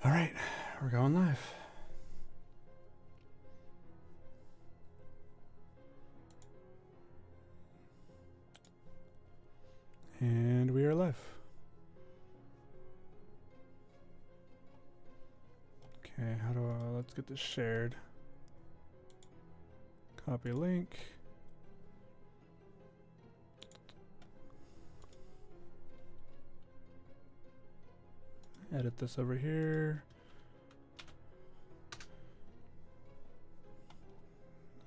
All right, we're going live. And we are live. Okay, how do I, let's get this shared. Copy link. Edit this over here.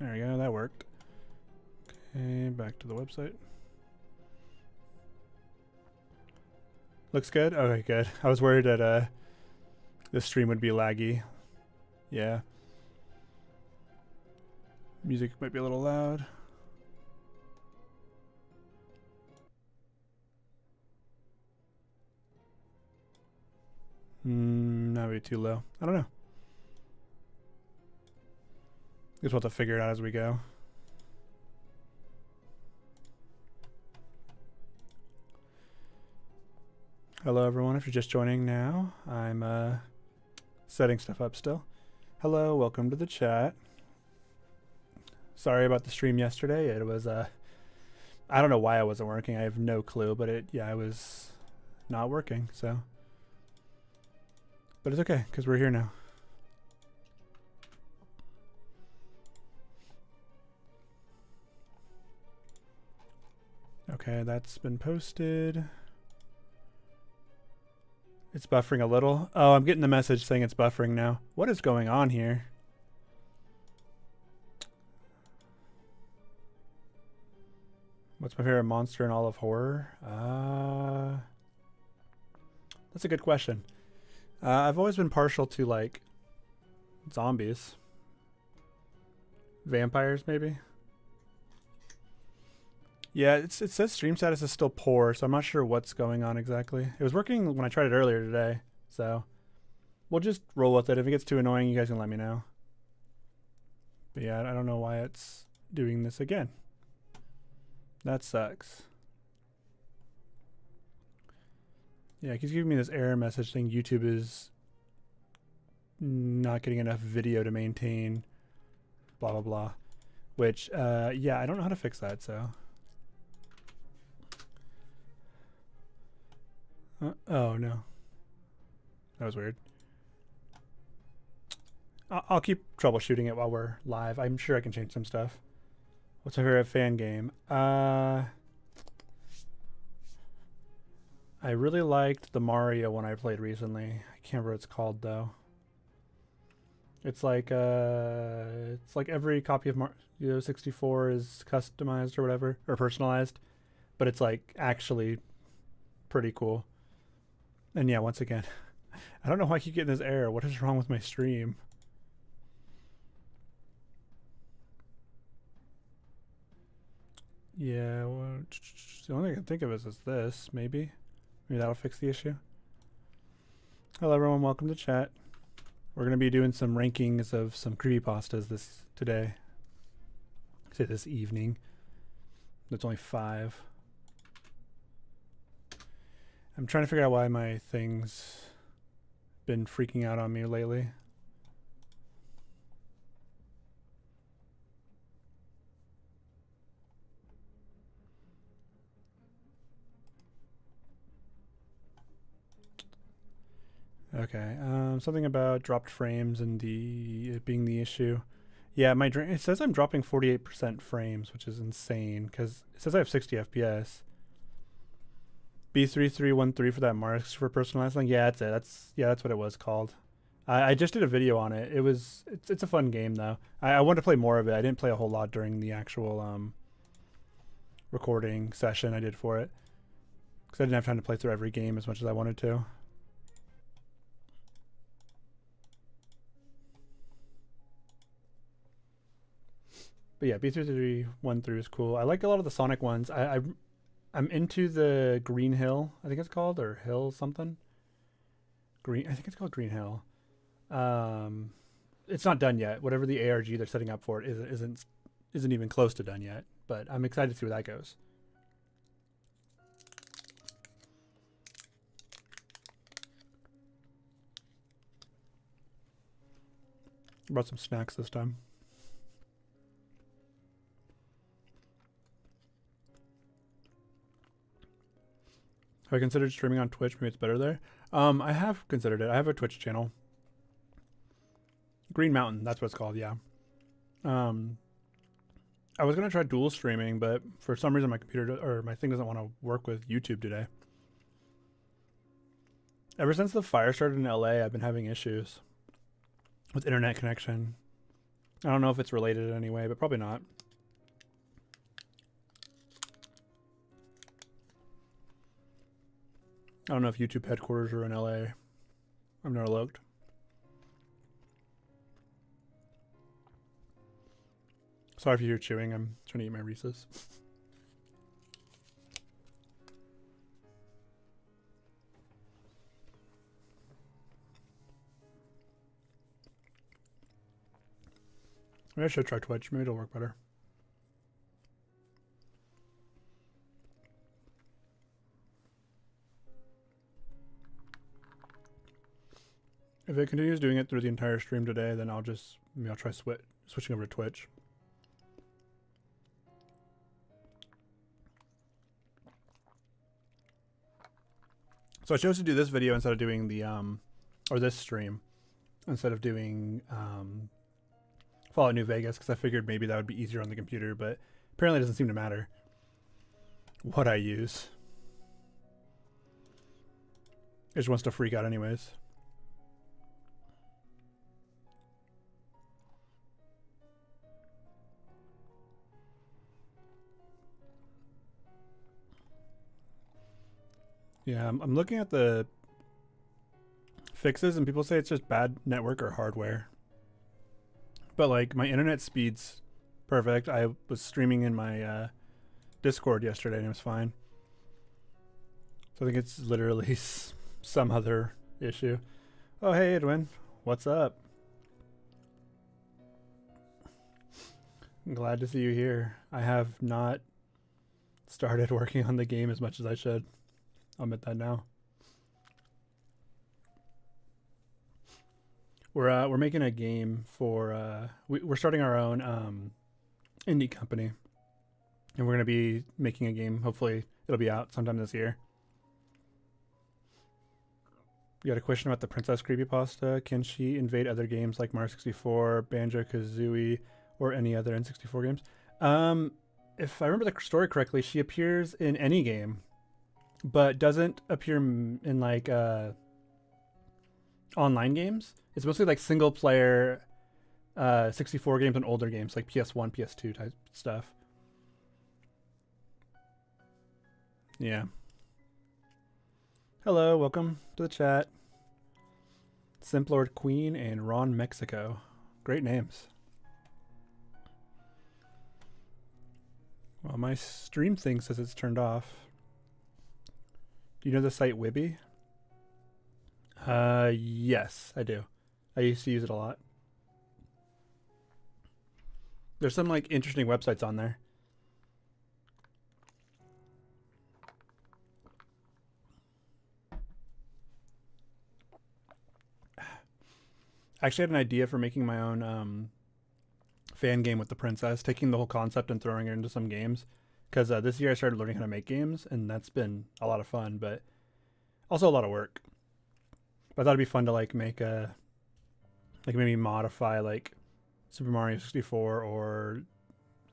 There we go, that worked. Okay, back to the website. Looks good? Okay, good. I was worried that this stream would be laggy. Yeah. Music might be a little loud. That would be too low. I don't know. Guess we'll have to figure it out as we go. Hello everyone, if you're just joining now, I'm setting stuff up still. Hello, welcome to the chat. Sorry about the stream yesterday. It was I don't know why it wasn't working. I have no clue, but it was not working, so. But it's okay, because we're here now. Okay, that's been posted. It's buffering a little. Oh, I'm getting the message saying it's buffering now. What is going on here? What's my favorite monster in all of horror? That's a good question. I've always been partial to like zombies. Vampires, maybe? Yeah, it says stream status is still poor, so I'm not sure what's going on exactly. It was working when I tried it earlier today, so we'll just roll with it. If it gets too annoying, you guys can let me know. But yeah, I don't know why it's doing this again. That sucks. Yeah, it keeps giving me this error message saying YouTube is not getting enough video to maintain blah, blah, blah. Which, yeah, I don't know how to fix that, so. Oh, no. That was weird. I'll keep troubleshooting it while we're live. I'm sure I can change some stuff. What's my favorite fan game? I really liked the Mario one I played recently. I can't remember what it's called, though. It's like every copy of Mario 64 is customized or whatever, or personalized. But it's like actually pretty cool. And yeah, once again, I don't know why I keep getting this error. What is wrong with my stream? Yeah, well, the only thing I can think of is this, maybe. Maybe that'll fix the issue. Hello everyone, welcome to chat. We're going to be doing some rankings of some creepypastas today. Say this evening. There's only 5. I'm trying to figure out why my thing's been freaking out on me lately. Okay, something about dropped frames and it being the issue. Yeah, it says I'm dropping 48% frames, which is insane because it says I have 60 FPS. B3313 for that marks for personalized thing. Yeah, that's it. That's what it was called. I just did a video on it. It's a fun game though. I wanted to play more of it. I didn't play a whole lot during the actual recording session I did for it because I didn't have time to play through every game as much as I wanted to. But yeah, B3313 is cool. I like a lot of the Sonic ones. I'm into the Green Hill, I think it's called, or Hill something. I think it's called Green Hill. It's not done yet. Whatever the ARG they're setting up for it isn't even close to done yet. But I'm excited to see where that goes. Brought some snacks this time. Have I considered streaming on Twitch? Maybe it's better there. I have considered it. I have a Twitch channel. Green Mountain, that's what it's called, yeah. I was gonna try dual streaming, but for some reason my computer or my thing doesn't want to work with YouTube today. Ever since the fire started in LA, I've been having issues with internet connection. I don't know if it's related in any way, but probably not. I don't know if YouTube headquarters are in LA. I've never looked. Sorry if you hear chewing. I'm trying to eat my Reese's. Maybe I should try Twitch. Maybe it'll work better. If it continues doing it through the entire stream today, then I'll try switching over to Twitch. So I chose to do this video instead of doing the or this stream instead of doing Fallout New Vegas, because I figured maybe that would be easier on the computer, but apparently it doesn't seem to matter what I use. It just wants to freak out anyways. Yeah, I'm looking at the fixes and people say it's just bad network or hardware. But like my internet speed's perfect. I was streaming in my Discord yesterday and it was fine. So I think it's literally some other issue. Oh, hey Edwin, what's up? I'm glad to see you here. I have not started working on the game as much as I should. I'll admit that now. We're making a game for we're starting our own indie company, and we're gonna be making a game. Hopefully, it'll be out sometime this year. You got a question about the Princess Creepypasta? Can she invade other games like Mario 64, Banjo-Kazooie, or any other N64 games? If I remember the story correctly, she appears in any game, but doesn't appear in like online games. It's mostly like single player 64 games and older games like PS1, PS2 type stuff. Yeah. Hello, welcome to the chat. Simplord Queen and Ron Mexico. Great names. Well, my stream thing says it's turned off. Do you know the site Wibby? Yes, I do. I used to use it a lot. There's some like interesting websites on there. I actually had an idea for making my own fan game with the princess, taking the whole concept and throwing it into some games. Because this year I started learning how to make games, and that's been a lot of fun, but also a lot of work. But I thought it'd be fun to like make a, like maybe modify like Super Mario 64 or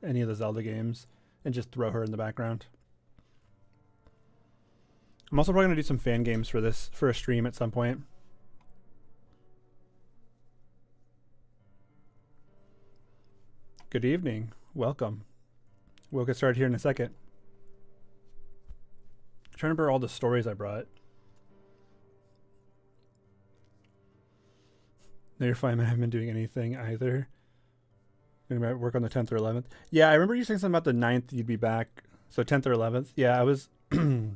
any of the Zelda games and just throw her in the background. I'm also probably gonna do some fan games for a stream at some point. Good evening. Welcome. We'll get started here in a second. I'm trying to remember all the stories I brought. No, you're fine. I haven't been doing anything either. Gonna work on the 10th or 11th. Yeah, I remember you saying something about the 9th you'd be back. So 10th or 11th. Yeah, I was I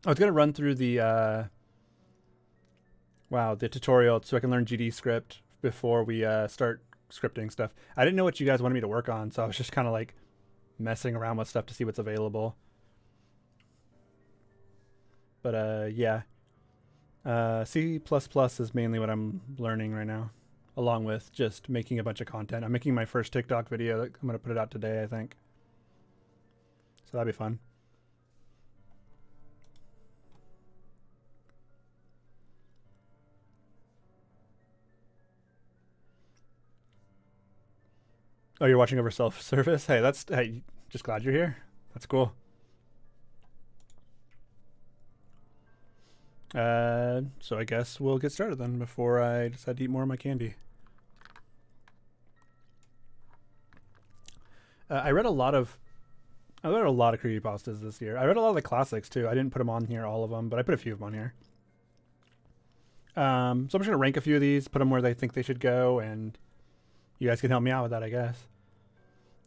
was gonna run through the the tutorial so I can learn GD script before we start scripting stuff. I didn't know what you guys wanted me to work on, so I was just kind of like messing around with stuff to see what's available. But yeah. C++ is mainly what I'm learning right now. along with just making a bunch of content. I'm making my first TikTok video. I'm going to put it out today, I think. So that'd be fun. Oh, you're watching over self-service? Hey, just glad you're here. That's cool. So I guess we'll get started then before I decide to eat more of my candy. I read a lot of creepypastas this year. I read a lot of the classics too. I didn't put them on here, all of them, but I put a few of them on here. So I'm just gonna rank a few of these, put them where they think they should go, and you guys can help me out with that, I guess.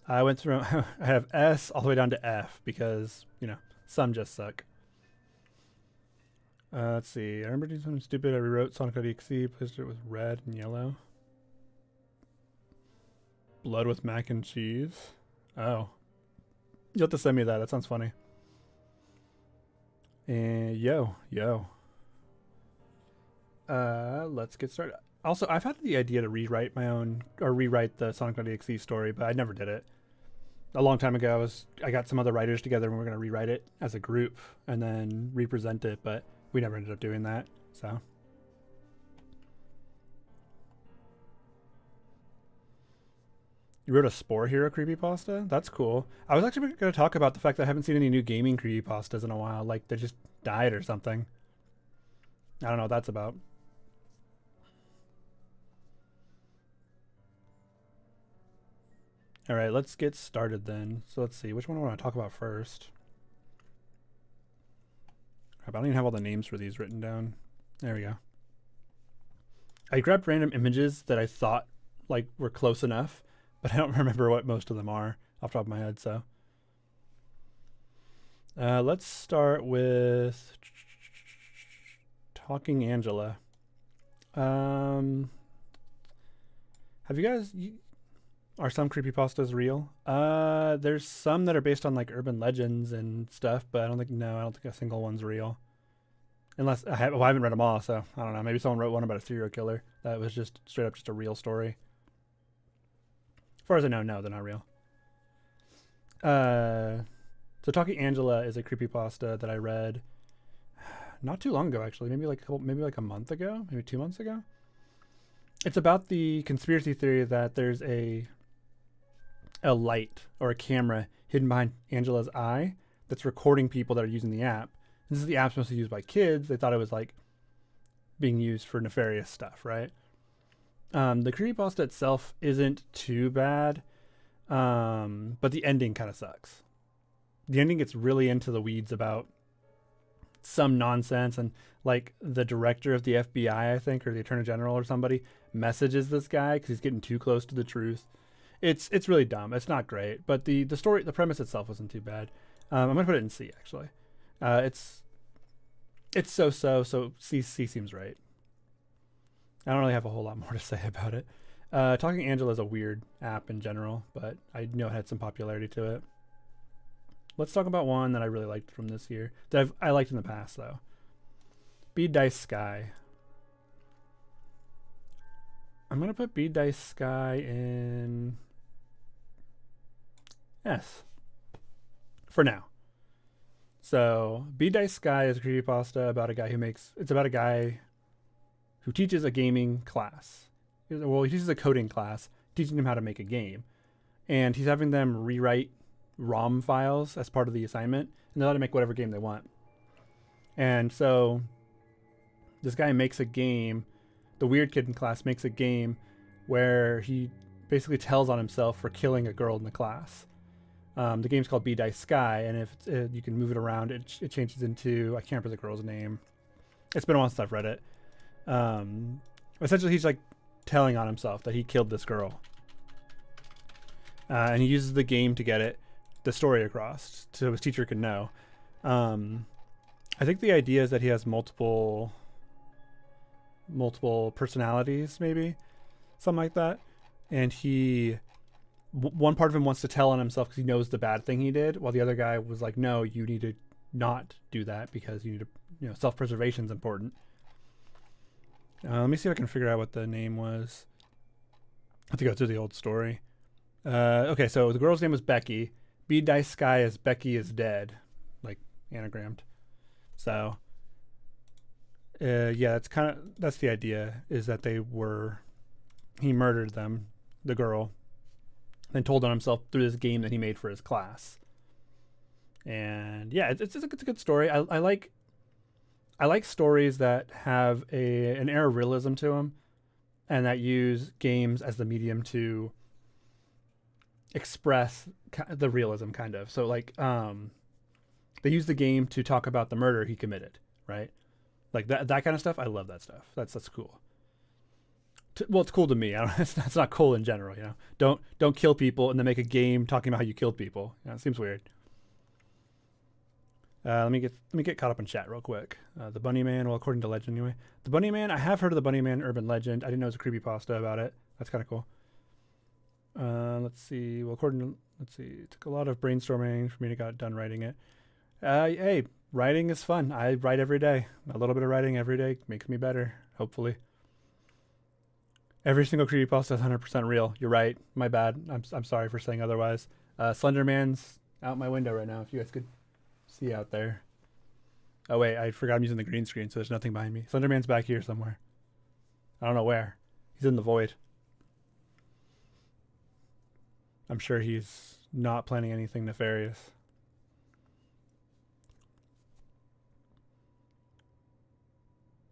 I went through. I have S all the way down to F because some just suck. Let's see. I remember doing something stupid. I rewrote Sonic.exe, placed it with red and yellow. Blood with mac and cheese. Oh. You'll have to send me that. That sounds funny. And yo. Let's get started. Also, I've had the idea to rewrite the Sonic.exe story, but I never did it. A long time ago, I got some other writers together and we were going to rewrite it as a group and then represent it, but we never ended up doing that, so. You wrote a Spore Hero creepypasta? That's cool. I was actually going to talk about the fact that I haven't seen any new gaming creepypastas in a while. Like, they just died or something. I don't know what that's about. All right, let's get started then. So let's see, which one do I want to talk about first? I don't even have all the names for these written down. There we go. I grabbed random images that I thought were close enough, but I don't remember what most of them are off the top of my head, so. Let's start with Talking Angela. Have you guys... Are some creepypastas real? There's some that are based on urban legends and stuff, but I don't think a single one's real. Unless I haven't read them all, so I don't know. Maybe someone wrote one about a serial killer that was just straight up just a real story. As far as I know, no, they're not real. So Talking Angela is a creepypasta that I read not too long ago, actually. Maybe a month ago, maybe 2 months ago. It's about the conspiracy theory that there's a light or a camera hidden behind Angela's eye that's recording people that are using the app. This is the app supposed to be used by kids. They thought it was being used for nefarious stuff, right? The creepypasta itself isn't too bad, but the ending kind of sucks. The ending gets really into the weeds about some nonsense, and the director of the FBI, I think, or the Attorney General or somebody, messages this guy because he's getting too close to the truth. It's really dumb. It's not great, but the story, the premise itself wasn't too bad. I'm gonna put it in C actually. It's so C seems right. I don't really have a whole lot more to say about it. Talking Angela is a weird app in general, but I know it had some popularity to it. Let's talk about one that I really liked from this year that I liked in the past though. BSKY. I'm gonna put BSKY in S for now. So BSKY is a creepypasta about a guy who teaches a gaming class. Well, he teaches a coding class, teaching them how to make a game, and he's having them rewrite ROM files as part of the assignment, and they're allowed to make whatever game they want. And so this guy makes a game. The weird kid in class makes a game where he basically tells on himself for killing a girl in the class. The game's called BSKY, and if you can move it around, it changes into, I can't remember the girl's name. It's been a while since I've read it. Essentially, he's telling on himself that he killed this girl, and he uses the game to get the story across so his teacher can know. I think the idea is that he has multiple personalities, maybe something like that, and one part of him wants to tell on himself because he knows the bad thing he did, while the other guy was like, no, you need to not do that because you need to, self-preservation is important. Let me see if I can figure out what the name was. have to go through the old story. Okay, so the girl's name was Becky. BSKY is Becky is dead, like anagrammed. So, yeah, that's the idea, is that he murdered them, the girl, then told on himself through this game that he made for his class. And yeah, it's a good story. I like stories that have an air of realism to them, and that use games as the medium to express the realism, kind of. So like, they use the game to talk about the murder he committed, right? Like that kind of stuff. I love that stuff. That's cool. Well, it's cool to me. That's not cool in general, you know. Don't kill people and then make a game talking about how you killed people. You know, it seems weird. Let me get caught up in chat real quick. The Bunny Man, well, according to legend anyway. The Bunny Man, I have heard of the Bunny Man urban legend. I didn't know it was a creepypasta about it. That's kind of cool. Let's see. Well, it took a lot of brainstorming for me to get done writing it. Hey, writing is fun. I write every day. A little bit of writing every day makes me better, hopefully. Every single creepypasta is 100% real. You're right. My bad. I'm sorry for saying otherwise. Slenderman's out my window right now, if you guys could see out there. Oh wait, I forgot I'm using the green screen, so there's nothing behind me. Slenderman's back here somewhere. I don't know where. He's in the void. I'm sure he's not planning anything nefarious.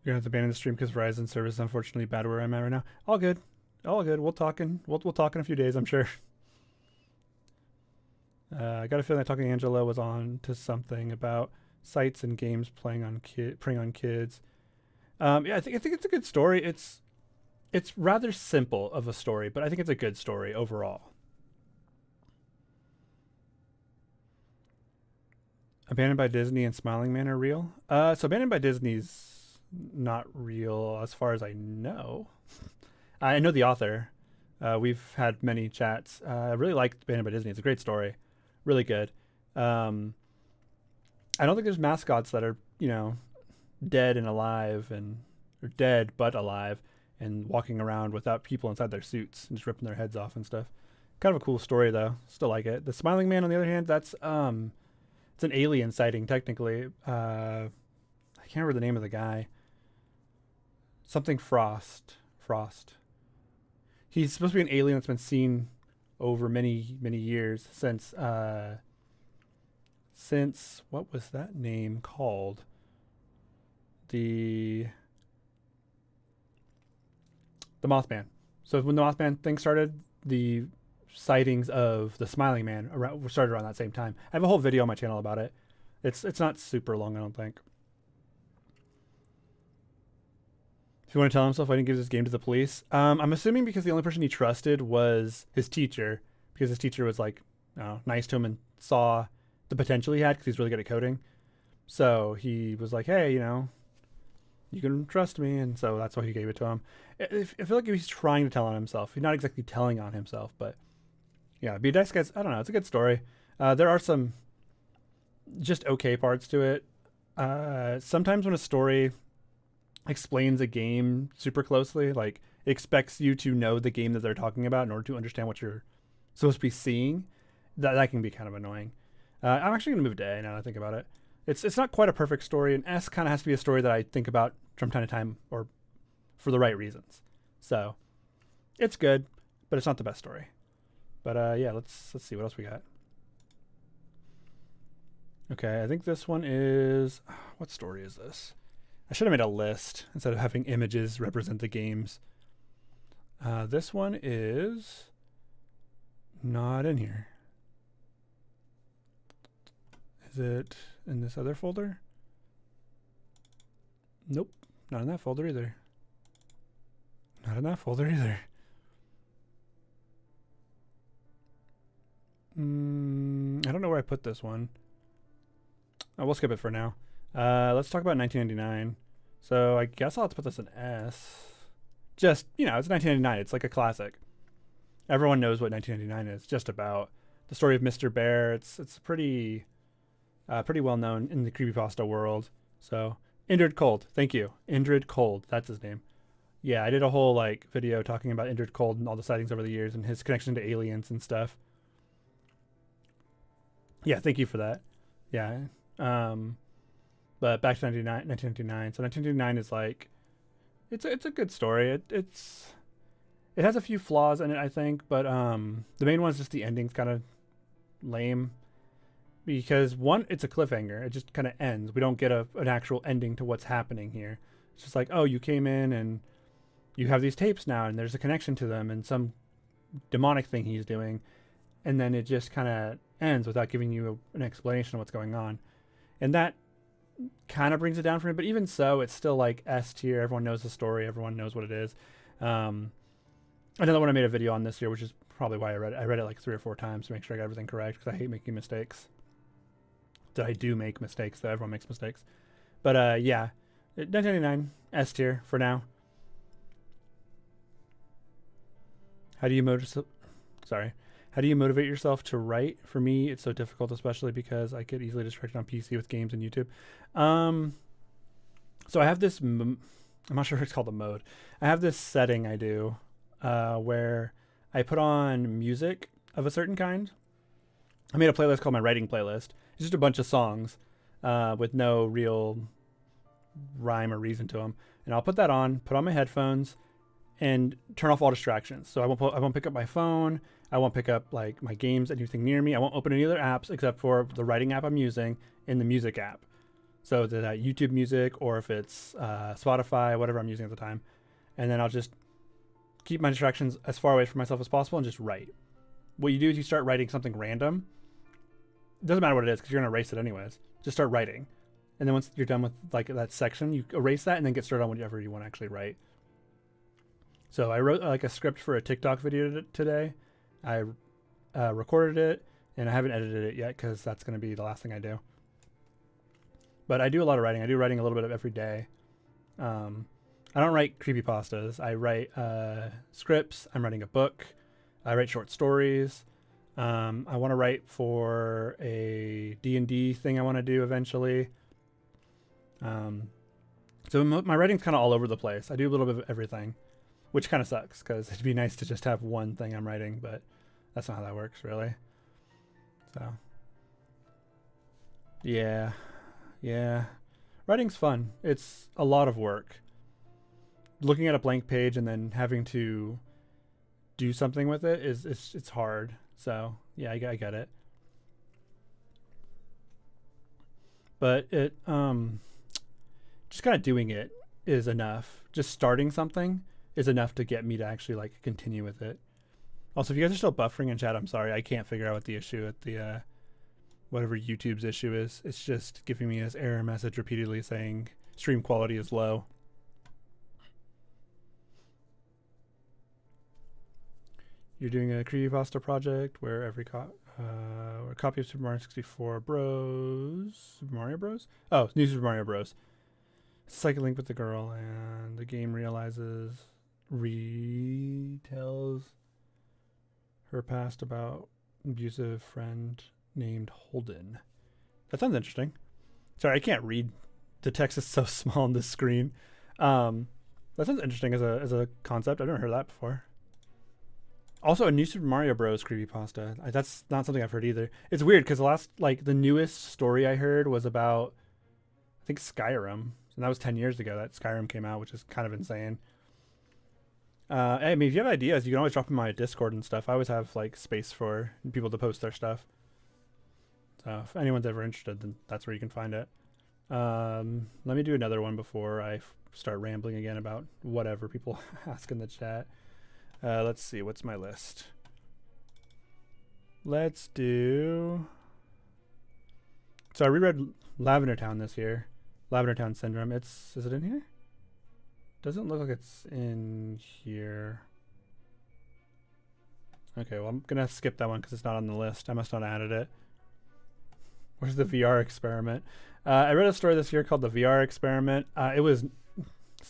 You're gonna have to abandon the stream because Verizon service is unfortunately bad where I'm at right now. All good. All good. We'll talk in a few days, I'm sure. I got a feeling that Talking Angela was on to something about sites and games preying on kids. Yeah, I think it's a good story. It's rather simple of a story, but I think it's a good story overall. Abandoned by Disney and Smiling Man are real. So Abandoned by Disney's not real as far as I know. I know the author. We've had many chats. I really like Abandoned by Disney. It's a great story. Really good. I don't think there's mascots that are, you know, dead and alive or dead but alive and walking around without people inside their suits and just ripping their heads off and stuff. Kind of a cool story though. Still like it. The Smiling Man, on the other hand, that's it's an alien sighting technically. I can't remember the name of the guy. Something Frost. He's supposed to be an alien that's been seen over many years since what was that name called? The Mothman. So when the Mothman thing started, the sightings of the Smiling Man started around that same time. I have a whole video on my channel about it. It's not super long, I don't think. If you want to tell himself, why didn't he give this game to the police? I'm assuming because the only person he trusted was his teacher, because his teacher was like, nice to him and saw the potential he had because he's really good at coding. So he was like, hey, you can trust me, and so that's why he gave it to him. I feel like he's trying to tell on himself. He's not exactly telling on himself, but yeah, Be Dice Guys, I don't know, it's a good story. There are some just okay parts to it. Sometimes when a story explains a game super closely, like it expects you to know the game that they're talking about in order to understand what you're supposed to be seeing, that can be kind of annoying. I'm actually going to move to A now that I think about it. It's not quite a perfect story, and S kind of has to be a story that I think about from time to time or for the right reasons. So it's good, but it's not the best story. But yeah, let's see what else we got. Okay, I think this one is, what story is this? I should have made a list instead of having images represent the games. This one is not in here. Is it in this other folder? Nope, not in that folder either. Not in that folder either. I don't know where I put this one. Oh, we'll skip it for now. Let's talk about 1999. So I guess I'll have to put this in S. Just, it's 1999. It's like a classic. Everyone knows what 1999 is. Just about the story of Mr. Bear. It's pretty well known in the creepypasta world. So Indrid Cold, thank you. Indrid Cold, that's his name. Yeah, I did a whole like video talking about Injured Cold and all the sightings over the years and his connection to aliens and stuff. Yeah, thank you for that. Yeah. But back to 1999. So 1999 is like, it's a good story. It has a few flaws in it, I think, but the main one is just the ending's kind of lame because one, it's a cliffhanger. It just kind of ends. We don't get an actual ending to what's happening here. It's just like, oh, you came in and you have these tapes now, and there's a connection to them, and some demonic thing he's doing, and then it just kind of ends without giving you an explanation of what's going on, and that kind of brings it down for me. But even so, it's still like S tier. Everyone knows the story. Everyone knows what it is. Another one I made a video on this year, which is probably why I read it. I read it like 3 or 4 times to make sure I got everything correct because I hate making mistakes. That I do make mistakes, though. Everyone makes mistakes. But yeah, 1999 S tier for now. How do you motivate yourself to write? For me, it's so difficult, especially because I get easily distracted on PC with games and YouTube. So I have this. I'm not sure if it's called a mode. I have this setting I do where I put on music of a certain kind. I made a playlist called my writing playlist. It's just a bunch of songs with no real rhyme or reason to them, and I'll put that on, put on my headphones, and turn off all distractions. So I won't pick up my phone. I won't pick up like my games, anything near me. I won't open any other apps except for the writing app I'm using in the music app. So the YouTube music, or if it's Spotify, whatever I'm using at the time. And then I'll just keep my distractions as far away from myself as possible and just write. What you do is you start writing something random. It doesn't matter what it is because you're going to erase it anyways. Just start writing. And then once you're done with like that section, you erase that and then get started on whatever you want to actually write. So I wrote like a script for a TikTok video today. I recorded it and I haven't edited it yet because that's going to be the last thing I do. But I do a lot of writing. I do writing a little bit of every day. I don't write creepypastas. I write scripts. I'm writing a book. I write short stories. I want to write for a D&D thing I want to do eventually. So my writing's kind of all over the place. I do a little bit of everything, which kind of sucks because it'd be nice to just have one thing I'm writing, but that's not how that works really. So yeah. Writing's fun. It's a lot of work. Looking at a blank page and then having to do something with it it's hard. So yeah, I get it. But it just kind of doing it is enough. Just starting something is enough to get me to actually like continue with it. Also, if you guys are still buffering in chat, I'm sorry. I can't figure out what the issue at the whatever YouTube's issue is. It's just giving me this error message repeatedly saying stream quality is low. You're doing a creepypasta project where every a copy of Super Mario 64 Super Mario Bros? Oh, new Super Mario Bros. It's a psychic link with the girl, and the game retells her past about abusive friend named Holden. That sounds interesting. Sorry, I can't read. The text is so small on this screen. That sounds interesting as a concept. I've never heard of that before. Also, a new Super Mario Bros. Creepypasta. That's not something I've heard either. It's weird because the newest story I heard was about, I think, Skyrim. And that was 10 years ago that Skyrim came out, which is kind of insane. I mean, if you have ideas, you can always drop in my Discord and stuff. I always have like space for people to post their stuff. So if anyone's ever interested, then that's where you can find it. Let me do another one before I start rambling again about whatever people ask in the chat. Let's see, what's my list? Let's do... So I reread Lavender Town this year. Lavender Town Syndrome. Is it in here? Doesn't look like it's in here. Okay, well I'm gonna skip that one because it's not on the list. I must not have added it. Where's the VR experiment? I read a story this year called The VR Experiment. It was,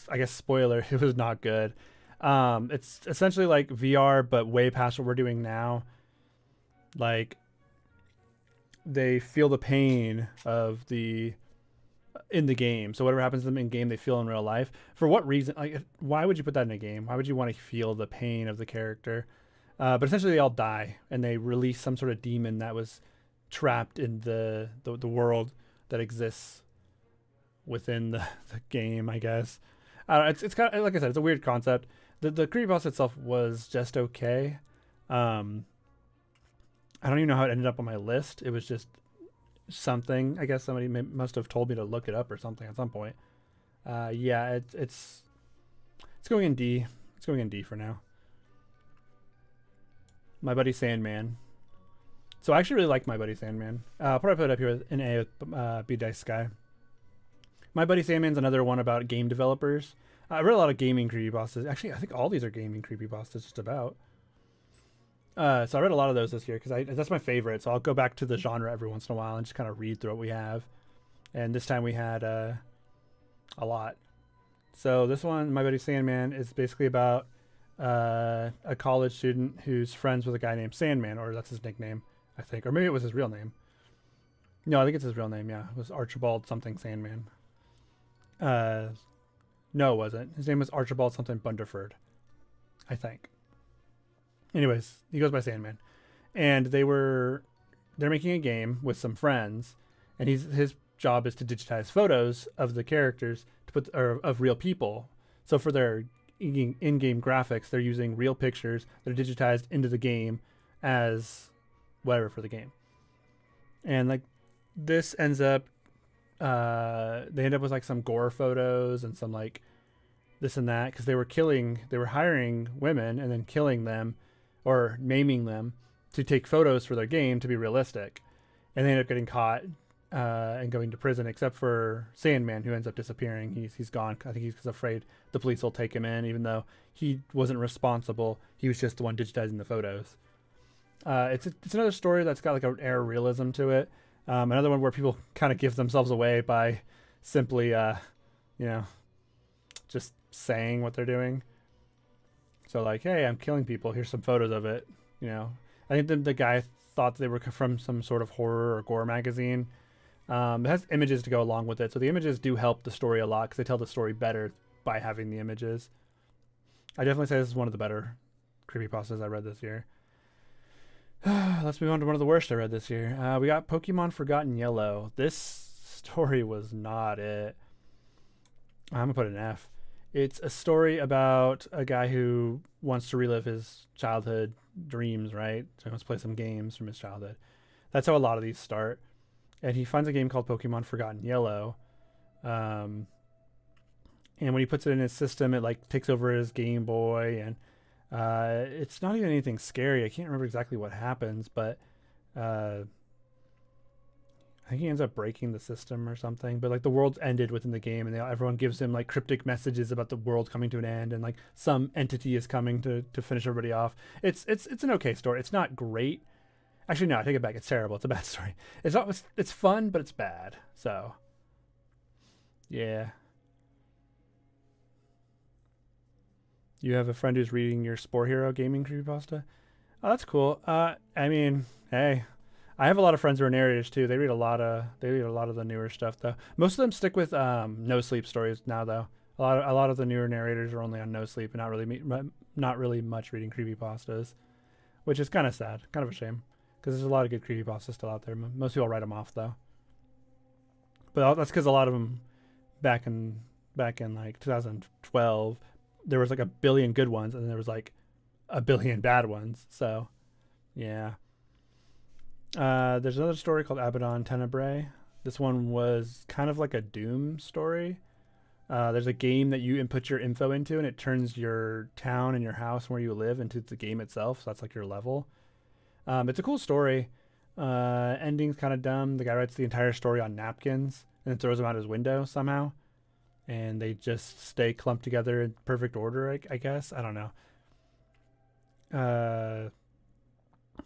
I guess, spoiler, it was not good. It's essentially like VR, but way past what we're doing now. Like, they feel the pain of the in the game. So whatever happens to them in game, they feel in real life. For what reason? Like, why would you put that in a game? Why would you want to feel the pain of the character? But essentially, they all die, and they release some sort of demon that was trapped in the world that exists within the game, I guess. I don't know, it's kind of, like I said, it's a weird concept. The creepypasta itself was just okay. I don't even know how it ended up on my list. It was just something. I guess somebody must have told me to look it up or something at some point. Yeah, it's going in D. It's going in D for now. My Buddy Sandman. So I actually really like My Buddy Sandman. I'll probably put it up here in A with BSKY. My Buddy Sandman's another one about game developers. I read a lot of gaming creepypastas. Actually, I think all these are gaming creepypastas just about. So I read a lot of those this year because that's my favorite. So I'll go back to the genre every once in a while and just kind of read through what we have. And this time we had a lot. So this one, My Buddy Sandman, is basically about a college student who's friends with a guy named Sandman, or that's his nickname, I think. Or maybe it was his real name. No, I think it's his real name, yeah. It was Archibald something Sandman. No, it wasn't. His name was Archibald something Bunderford, I think. Anyways, he goes by Sandman. And they're making a game with some friends, and his job is to digitize photos of the characters of real people. So for their in-game graphics, they're using real pictures that are digitized into the game as whatever for the game. And like this ends up they end up with like some gore photos and some like this and that, because they were hiring women and then killing them or maiming them to take photos for their game to be realistic. And they end up getting caught and going to prison, except for Sandman, who ends up disappearing. He's gone. I think he's afraid the police will take him in, even though he wasn't responsible. He was just the one digitizing the photos. It's another story that's got like an air of realism to it. Another one where people kind of give themselves away by simply, just saying what they're doing. So like, hey, I'm killing people. Here's some photos of it. I think the guy thought they were from some sort of horror or gore magazine. It has images to go along with it. So the images do help the story a lot because they tell the story better by having the images. I definitely say this is one of the better creepypastas I read this year. Let's move on to one of the worst I read this year. We got Pokemon Forgotten Yellow. This story was not it. I'm going to put an F. It's a story about a guy who wants to relive his childhood dreams, right? So he wants to play some games from his childhood. That's how a lot of these start. And he finds a game called Pokemon Forgotten Yellow. And when he puts it in his system, it like takes over his Game Boy, and it's not even anything scary. I can't remember exactly what happens, but I think he ends up breaking the system or something. But like the world's ended within the game, and everyone gives him like cryptic messages about the world coming to an end, and like some entity is coming to finish everybody off. It's an okay story. It's not great. Actually, no, I take it back. It's terrible. It's a bad story. It's fun, but it's bad. So, yeah. You have a friend who's reading your Spore Hero gaming creepypasta? Oh, that's cool. I mean, hey, I have a lot of friends who are narrators too. They read a lot of the newer stuff though. Most of them stick with no sleep stories now though. A lot of the newer narrators are only on no sleep and not really much reading creepypastas, which is kind of sad, kind of a shame, because there's a lot of good creepypastas still out there. Most people write them off though. But that's because a lot of them back in like 2012. There was like 1 billion good ones, and then there was like 1 billion bad ones. So, yeah. There's another story called Abaddon Tenebrae. This one was kind of like a Doom story. There's a game that you input your info into, and it turns your town and your house where you live into the game itself. So that's like your level. It's a cool story. Ending's kind of dumb. The guy writes the entire story on napkins and then throws them out his window somehow. And they just stay clumped together in perfect order, I guess. I don't know.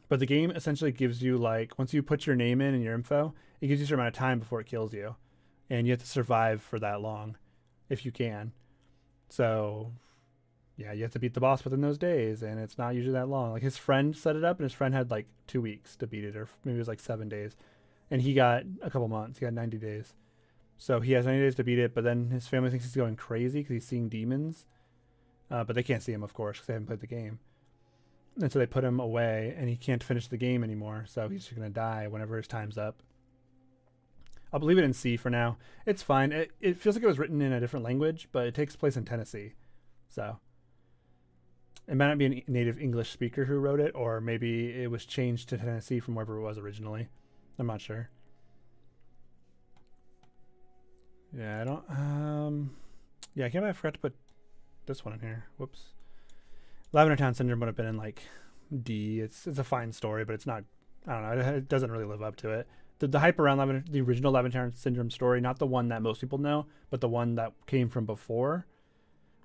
But the game essentially gives you, like, once you put your name in and your info, it gives you a certain amount of time before it kills you. And you have to survive for that long, if you can. So, yeah, you have to beat the boss within those days, and it's not usually that long. Like, his friend set it up, and his friend had, like, 2 weeks to beat it, or maybe it was, like, 7 days. And he got a couple months. He got 90 days. So he has 90 days to beat it, but then his family thinks he's going crazy because he's seeing demons. But they can't see him, of course, because they haven't played the game. And so they put him away, and he can't finish the game anymore. So he's just going to die whenever his time's up. I'll leave it in C for now. It's fine. It feels like it was written in a different language, but it takes place in Tennessee. So it might not be a native English speaker who wrote it, or maybe it was changed to Tennessee from wherever it was originally. I'm not sure. Yeah, I don't... yeah, I can't believe I forgot to put this one in here. Whoops. Lavender Town Syndrome would have been in, like, D. It's a fine story, but it's not... I don't know. It doesn't really live up to it. The hype around the original Lavender Town Syndrome story, not the one that most people know, but the one that came from before,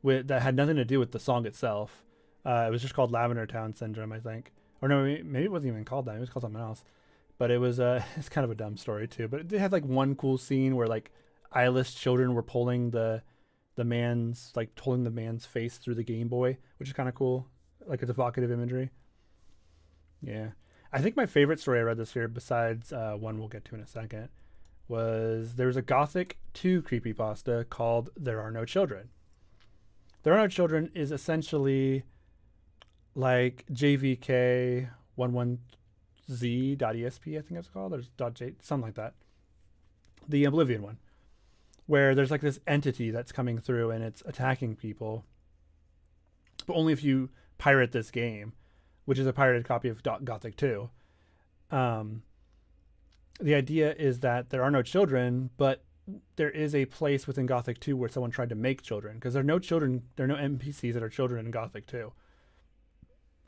that had nothing to do with the song itself. It was just called Lavender Town Syndrome, I think. Or no, maybe it wasn't even called that. It was called something else. But it was it's kind of a dumb story too. But it had like one cool scene where like eyeless children were pulling the man's face through the Game Boy, which is kind of cool. Like it's evocative imagery. Yeah. I think my favorite story I read this year, besides one we'll get to in a second, was there was a Gothic 2 creepypasta called There Are No Children. There Are No Children is essentially like JVK11z.esp, I think it's called. There's .j, something like that. The Oblivion one, where there's like this entity that's coming through and it's attacking people, but only if you pirate this game, which is a pirated copy of Gothic 2. The idea is that there are no children, but there is a place within Gothic 2 where someone tried to make children, because there are no children, there are no NPCs that are children in Gothic 2.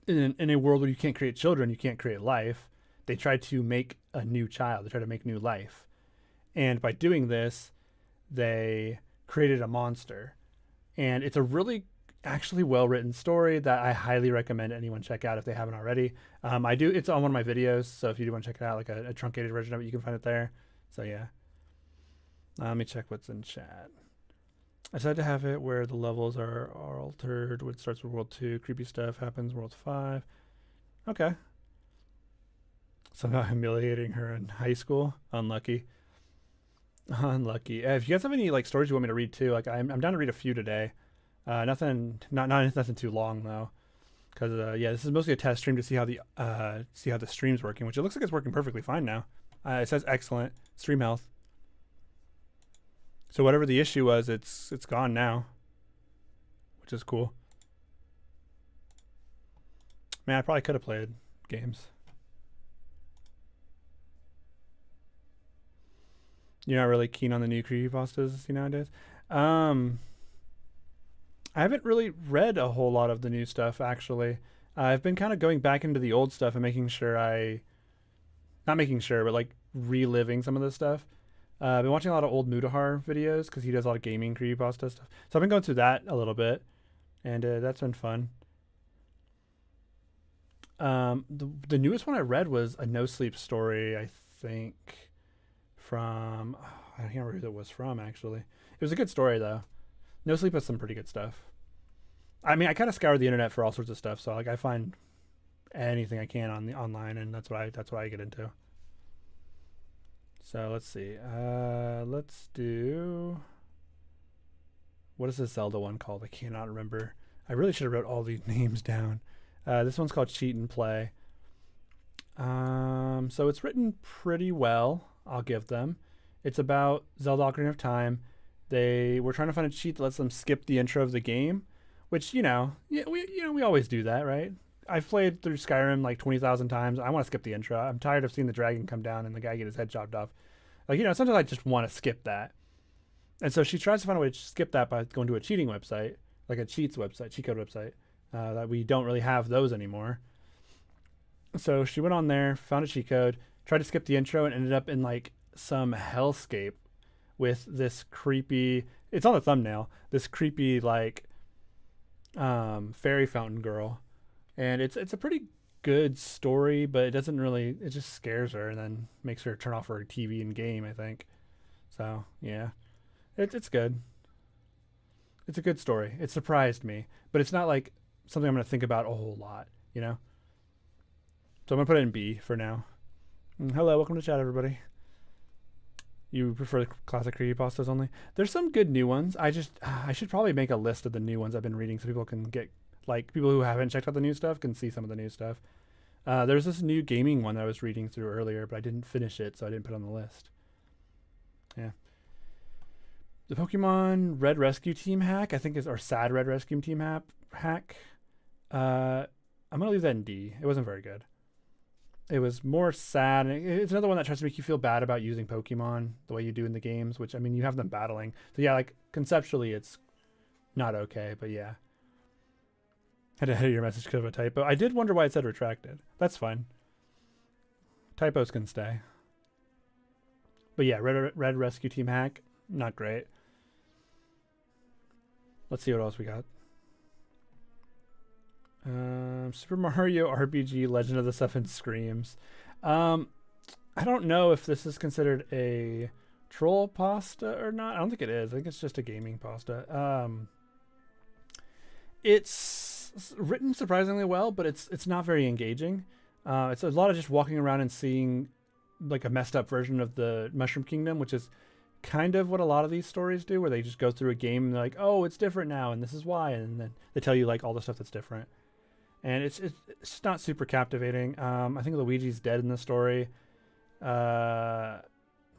In a world where you can't create children, you can't create life, they tried to make a new child. They tried to make new life. And by doing this, they created a monster. And it's a really actually well-written story that I highly recommend anyone check out if they haven't already. It's on one of my videos, so if you do want to check it out, like a truncated version of it, you can find it there. So yeah. Let me check what's in chat. I decided to have it where the levels are altered. What starts with World 2, creepy stuff happens World 5. Okay. Somehow humiliating her in high school. Unlucky. Unlucky. If you guys have any like stories you want me to read too, like I'm down to read a few today. Nothing too long though, because yeah, this is mostly a test stream to see how the stream's working, which it looks like it's working perfectly fine now. It says excellent stream health. So whatever the issue was, it's gone now, which is cool. Man, I probably could have played games. You're not really keen on the new creepypastas nowadays? I haven't really read a whole lot of the new stuff, actually. I've been kind of going back into the old stuff and making sure not making sure, but like reliving some of this stuff. I've been watching a lot of old Mudahar videos because he does a lot of gaming creepypasta stuff. So I've been going through that a little bit, and that's been fun. The newest one I read was a No Sleep story, I think, from... I can't remember who it was from, actually. It was a good story, though. No Sleep has some pretty good stuff. I mean, I kind of scour the internet for all sorts of stuff, so like I find anything I can on the online, and that's what I get into. So let's see. Let's do... What is this Zelda one called? I cannot remember. I really should have wrote all these names down. This one's called Cheat and Play. So it's written pretty well, I'll give them. It's about Zelda Ocarina of Time. They were trying to find a cheat that lets them skip the intro of the game, which, we always do that, right? I've played through Skyrim like 20,000 times. I want to skip the intro. I'm tired of seeing the dragon come down and the guy get his head chopped off. Like, sometimes I just want to skip that. And so she tries to find a way to skip that by going to a cheating website, like a cheat code website, that we don't really have those anymore. So she went on there, found a cheat code, tried to skip the intro, and ended up in like some hellscape with this creepy, it's on the thumbnail, this creepy like fairy fountain girl. And it's a pretty good story, but it just scares her and then makes her turn off her TV and game, I think. So yeah, it's good. It's a good story. It surprised me, but it's not like something I'm going to think about a whole lot, So I'm going to put it in B for now. Hello, welcome to chat, everybody. You prefer the classic creepypastas only? There's some good new ones. I should probably make a list of the new ones I've been reading so people can get, like, people who haven't checked out the new stuff can see some of the new stuff. There's this new gaming one that I was reading through earlier, but I didn't finish it, so I didn't put it on the list. Yeah. The Pokemon Red Rescue Team hack, I think is, or Sad Red Rescue Team hack. I'm gonna leave that in D. It wasn't very good. It was more sad. It's another one that tries to make you feel bad about using Pokemon the way you do in the games, which, I mean, you have them battling. So yeah, like, conceptually it's not okay, but yeah. Had to edit your message because of a typo. I did wonder why it said retracted. That's fine. Typos can stay. But yeah, Red Rescue Team hack, not great. Let's see what else we got. Super Mario RPG Legend of the Seven Screams. I don't know if this is considered a troll pasta or not. I don't think it is. I think it's just a gaming pasta. It's written surprisingly well, but it's not very engaging. It's a lot of just walking around and seeing like a messed up version of the Mushroom Kingdom, which is kind of what a lot of these stories do, where they just go through a game and they're like, oh, it's different now and this is why, and then they tell you like all the stuff that's different. And it's just not super captivating. I think Luigi's dead in the story.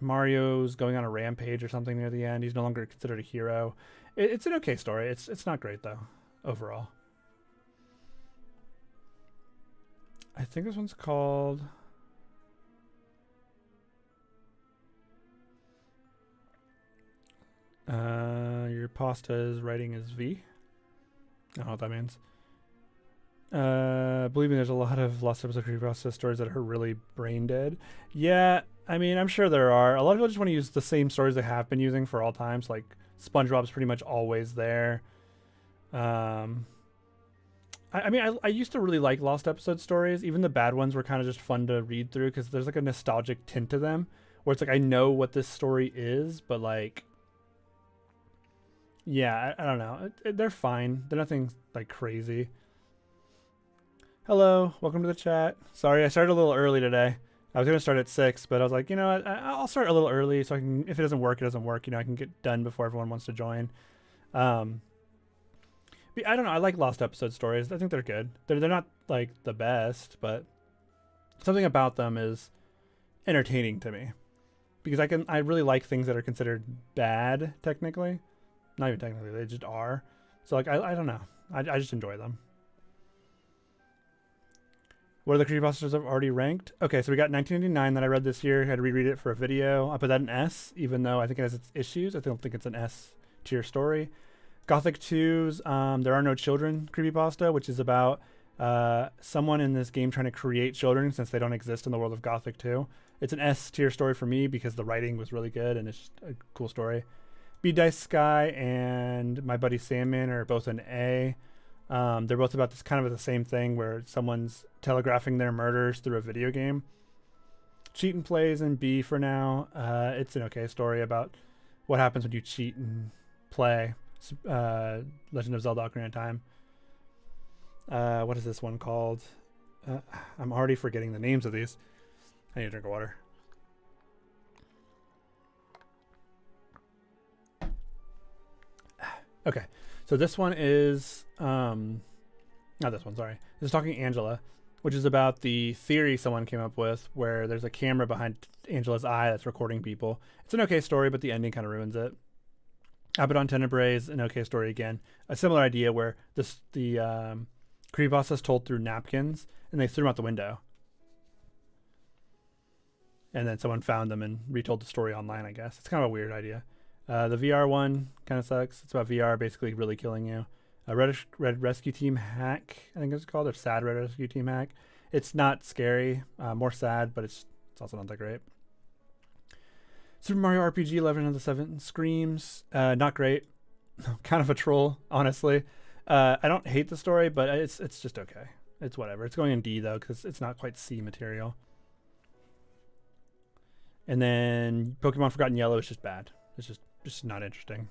Mario's going on a rampage or something near the end. He's no longer considered a hero. It's an okay story. It's not great though, overall. I think this one's called... your pasta's writing is V. I don't know what that means. Believe me, there's a lot of lost episode Creepypasta stories that are really brain dead. Yeah, I mean, I'm sure there are. A lot of people just want to use the same stories they have been using for all times. Like, SpongeBob's pretty much always there. I mean, I used to really like lost episode stories. Even the bad ones were kind of just fun to read through because there's like a nostalgic tint to them. Where it's like, I know what this story is, but like... Yeah, I don't know. They're fine. They're nothing like crazy. Hello, welcome to the chat. Sorry, I started a little early today. I was gonna start at 6, but I was like, you know what? I'll start a little early so I can. If it doesn't work, it doesn't work. You know, I can get done before everyone wants to join. But I don't know. I like lost episode stories. I think they're good. They're not like the best, but something about them is entertaining to me because I really like things that are considered bad technically. Not even technically, they just are. So like I don't know. I just enjoy them. What are the creepypastas I've already ranked? Okay, so we got 1989 that I read this year. I had to reread it for a video. I put that in S, even though I think it has its issues. I don't think it's an S tier story. Gothic 2's There Are No Children creepypasta, which is about someone in this game trying to create children since they don't exist in the world of Gothic 2. It's an S tier story for me because the writing was really good and it's just a cool story. BSKY and My Buddy Sandman are both an A. They're both about this kind of the same thing where someone's telegraphing their murders through a video game. Cheat and Plays in B for now. It's an okay story about what happens when you cheat and play Legend of Zelda: Ocarina of Time. What is this one called? I'm already forgetting the names of these. I need to drink water. Okay, so this one is not this one, sorry. This is Talking Angela, which is about the theory someone came up with where there's a camera behind Angela's eye that's recording people. It's an okay story, but the ending kind of ruins it. Abaddon Tenebrae is an okay story again. A similar idea where the creepypasta is told through napkins and they threw them out the window. And then someone found them and retold the story online, I guess. It's kind of a weird idea. The VR one kind of sucks. It's about VR basically really killing you. Red Rescue Team hack, I think it's called, or Sad Red Rescue Team hack. It's not scary, more sad, but it's also not that great. Super Mario RPG Legend of the Seven Screams, not great. Kind of a troll, honestly. I don't hate the story, but it's just okay. It's whatever. It's going in D though because it's not quite C material. And then Pokemon Forgotten Yellow is just bad. It's just not interesting.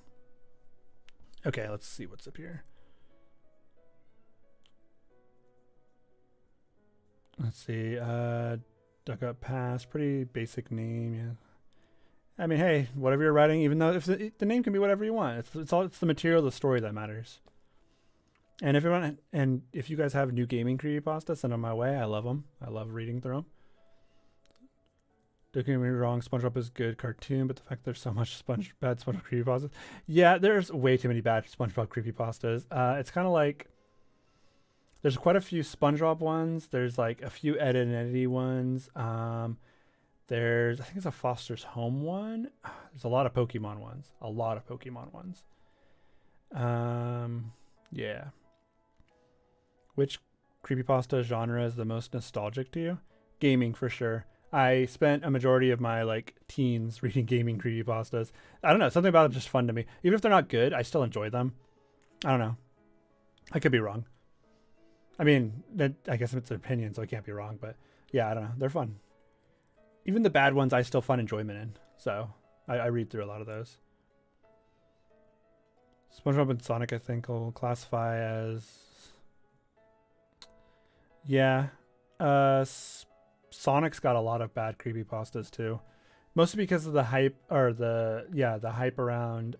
Okay, let's see what's up here. Let's see. Duck Up Pass, pretty basic name, I mean, hey, whatever you're writing, even though if the name can be whatever you want, it's the material, the story that matters. And if you guys have new gaming creepypasta, send them my way. I love them. I love reading through them. Don't get me wrong, SpongeBob is a good cartoon, but the fact there's so much bad SpongeBob creepypastas. Yeah, there's way too many bad SpongeBob creepypastas. It's kind of like there's quite a few SpongeBob ones. There's like a few Ed and Eddie ones. There's I think it's a Foster's Home one. There's a lot of Pokemon ones. Yeah. Which creepypasta genre is the most nostalgic to you? Gaming for sure. I spent a majority of my like teens reading gaming creepypastas. I don't know, something about them just fun to me. Even if they're not good, I still enjoy them. I don't know. I could be wrong. I mean, I guess it's an opinion, so I can't be wrong. But yeah, I don't know. They're fun. Even the bad ones, I still find enjoyment in. So I read through a lot of those. SpongeBob and Sonic, I think, will classify as... Yeah. Sonic's got a lot of bad creepypastas too. Mostly because of the hype, or the hype around,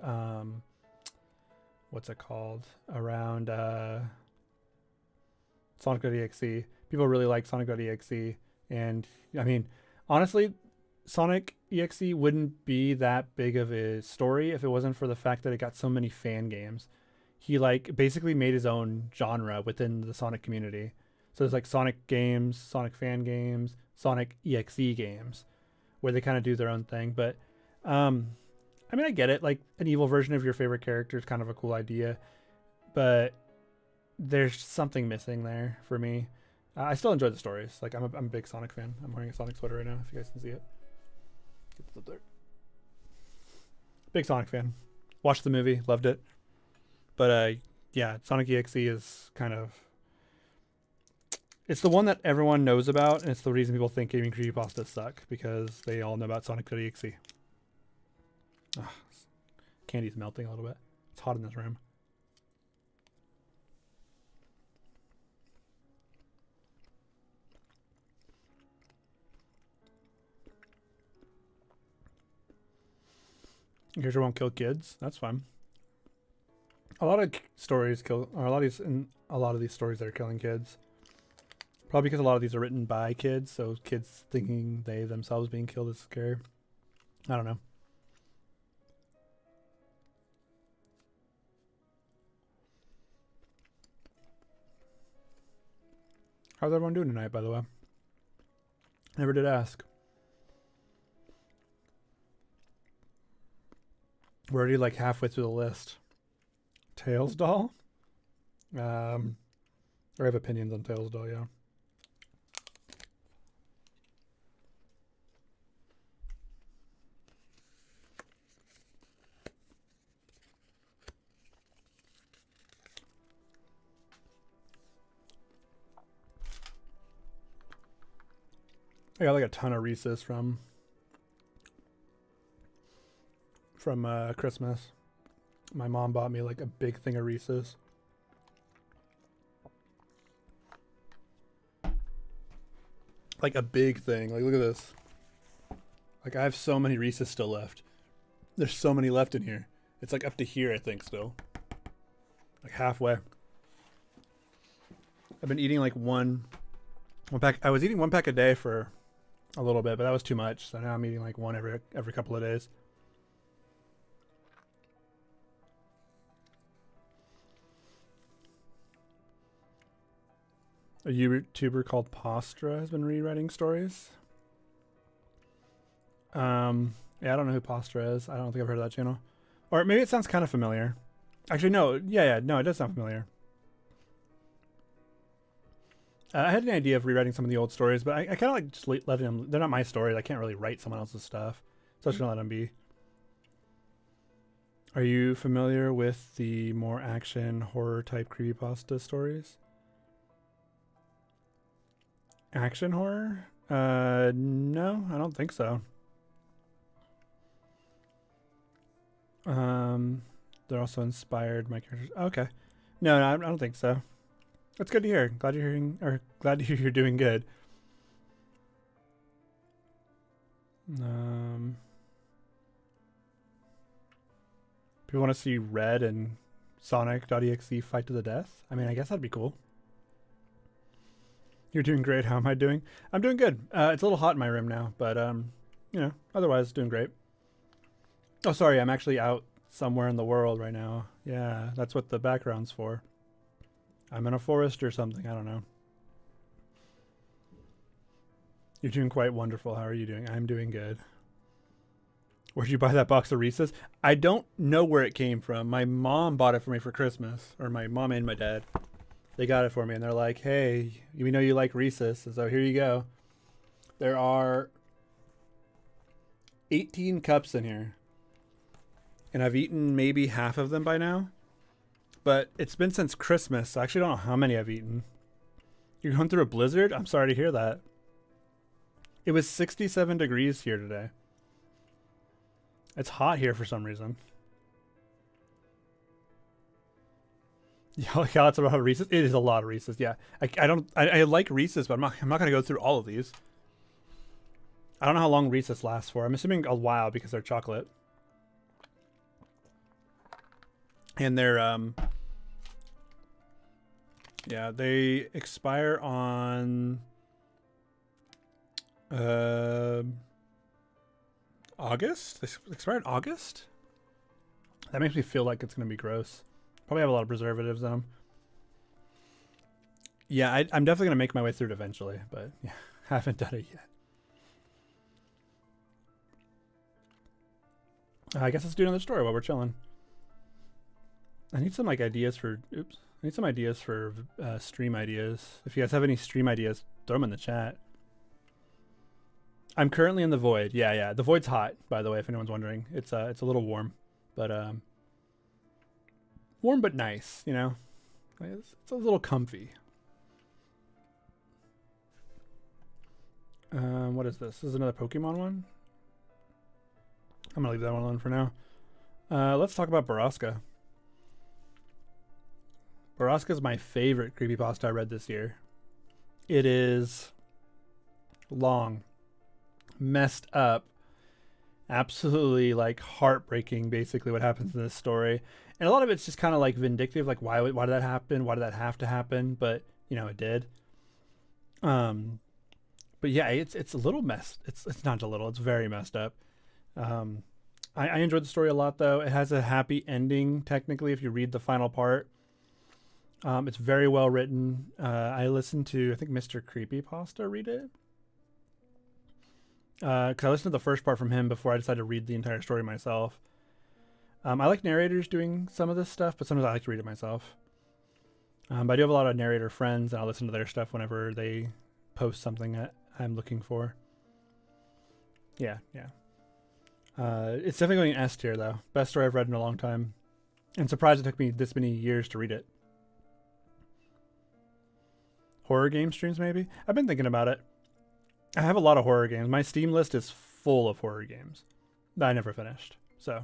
what's it called? Around Sonic.exe. People really like Sonic.exe. And, I mean, honestly, Sonic.exe wouldn't be that big of a story if it wasn't for the fact that it got so many fan games. He, like, basically made his own genre within the Sonic community. So there's, like, Sonic games, Sonic fan games, Sonic.exe games, where they kind of do their own thing. But, I mean, I get it. Like, an evil version of your favorite character is kind of a cool idea. But there's something missing there for me. I still enjoy the stories. Like, I'm a big Sonic fan. I'm wearing a Sonic sweater right now, if you guys can see it. Get this up there. Big Sonic fan. Watched the movie, loved it. But, yeah, Sonic.exe is kind of... It's the one that everyone knows about, and it's the reason people think gaming creepypastas suck, because they all know about Sonic.exe. Candy's melting a little bit. It's hot in this room. Character won't kill kids. That's fine. A lot of stories kill, or a lot of these stories that are killing kids. Probably because a lot of these are written by kids, so kids thinking they themselves being killed is scary. I don't know. How's everyone doing tonight, by the way? Never did ask. We're already like halfway through the list. Tails doll? I have opinions on Tails doll, yeah. I got like a ton of Reese's from Christmas. My mom bought me like a big thing of Reese's. Like a big thing. Like, look at this. Like, I have so many Reese's still left. There's so many left in here. It's like up to here, I think, still. Like halfway. I've been eating like one pack. I was eating one pack a day for a little bit, but that was too much. So now I'm eating like one every couple of days. A YouTuber called Postra has been rewriting stories. Yeah, I don't know who Postra is. I don't think I've heard of that channel. Or maybe it sounds kind of familiar. Actually, no. Yeah, no, it does sound familiar. I had an idea of rewriting some of the old stories, but I kind of like just letting them... They're not my stories. I can't really write someone else's stuff. So I'm just going to let them be. Are you familiar with the more action, horror type creepypasta stories? Action horror? No, I don't think so. They're also inspired my characters. Okay. No, I don't think so. That's good to hear. Glad to hear you're doing good. People want to see Red and Sonic.exe fight to the death? I mean, I guess that'd be cool. You're doing great. How am I doing? I'm doing good. It's a little hot in my room now, but you know, otherwise doing great. Oh, sorry, I'm actually out somewhere in the world right now. Yeah, that's what the background's for. I'm in a forest or something. I don't know. You're doing quite wonderful. How are you doing? I'm doing good. Where'd you buy that box of Reese's? I don't know where it came from. My mom bought it for me for Christmas, or my mom and my dad. They got it for me, and they're like, hey, we know you like Reese's, so here you go. There are 18 cups in here, and I've eaten maybe half of them by now, but it's been since Christmas, so I actually don't know how many I've eaten. You're going through a blizzard? I'm sorry to hear that. It was 67 degrees here today. It's hot here for some reason. Yeah, lots of Reese's. It is a lot of Reese's. Yeah, I like Reese's, but I'm not gonna go through all of these. I don't know how long Reese's lasts for. I'm assuming a while because they're chocolate, and they're yeah, they expire on August. They expire in August. That makes me feel like it's gonna be gross. Probably have a lot of preservatives in them. Yeah, I'm definitely going to make my way through it eventually, but yeah, haven't done it yet. I guess let's do another story while we're chilling. I need some like ideas for, I need some ideas for stream ideas. If you guys have any stream ideas, throw them in the chat. I'm currently in the void. Yeah. The void's hot, by the way, if anyone's wondering. It's a little warm, but warm but nice, you know? It's a little comfy. What is this? This is another Pokemon one? I'm gonna leave that one alone for now. Let's talk about Baraska. Baraska is my favorite creepypasta I read this year. It is long, messed up, absolutely like heartbreaking, basically what happens in this story. And a lot of it's just kind of like vindictive, like why did that happen? Why did that have to happen? But you know, it did. But yeah, it's a little messed. It's not a little. It's very messed up. I enjoyed the story a lot, though. It has a happy ending, technically, if you read the final part. It's very well written. I listened to, I think, Mr. Creepypasta read it. Because I listened to the first part from him before I decided to read the entire story myself. I like narrators doing some of this stuff, but sometimes I like to read it myself. But I do have a lot of narrator friends, and I'll listen to their stuff whenever they post something that I'm looking for. Yeah. It's definitely going S tier, though. Best story I've read in a long time. And surprised it took me this many years to read it. Horror game streams, maybe? I've been thinking about it. I have a lot of horror games. My Steam list is full of horror games that I never finished. So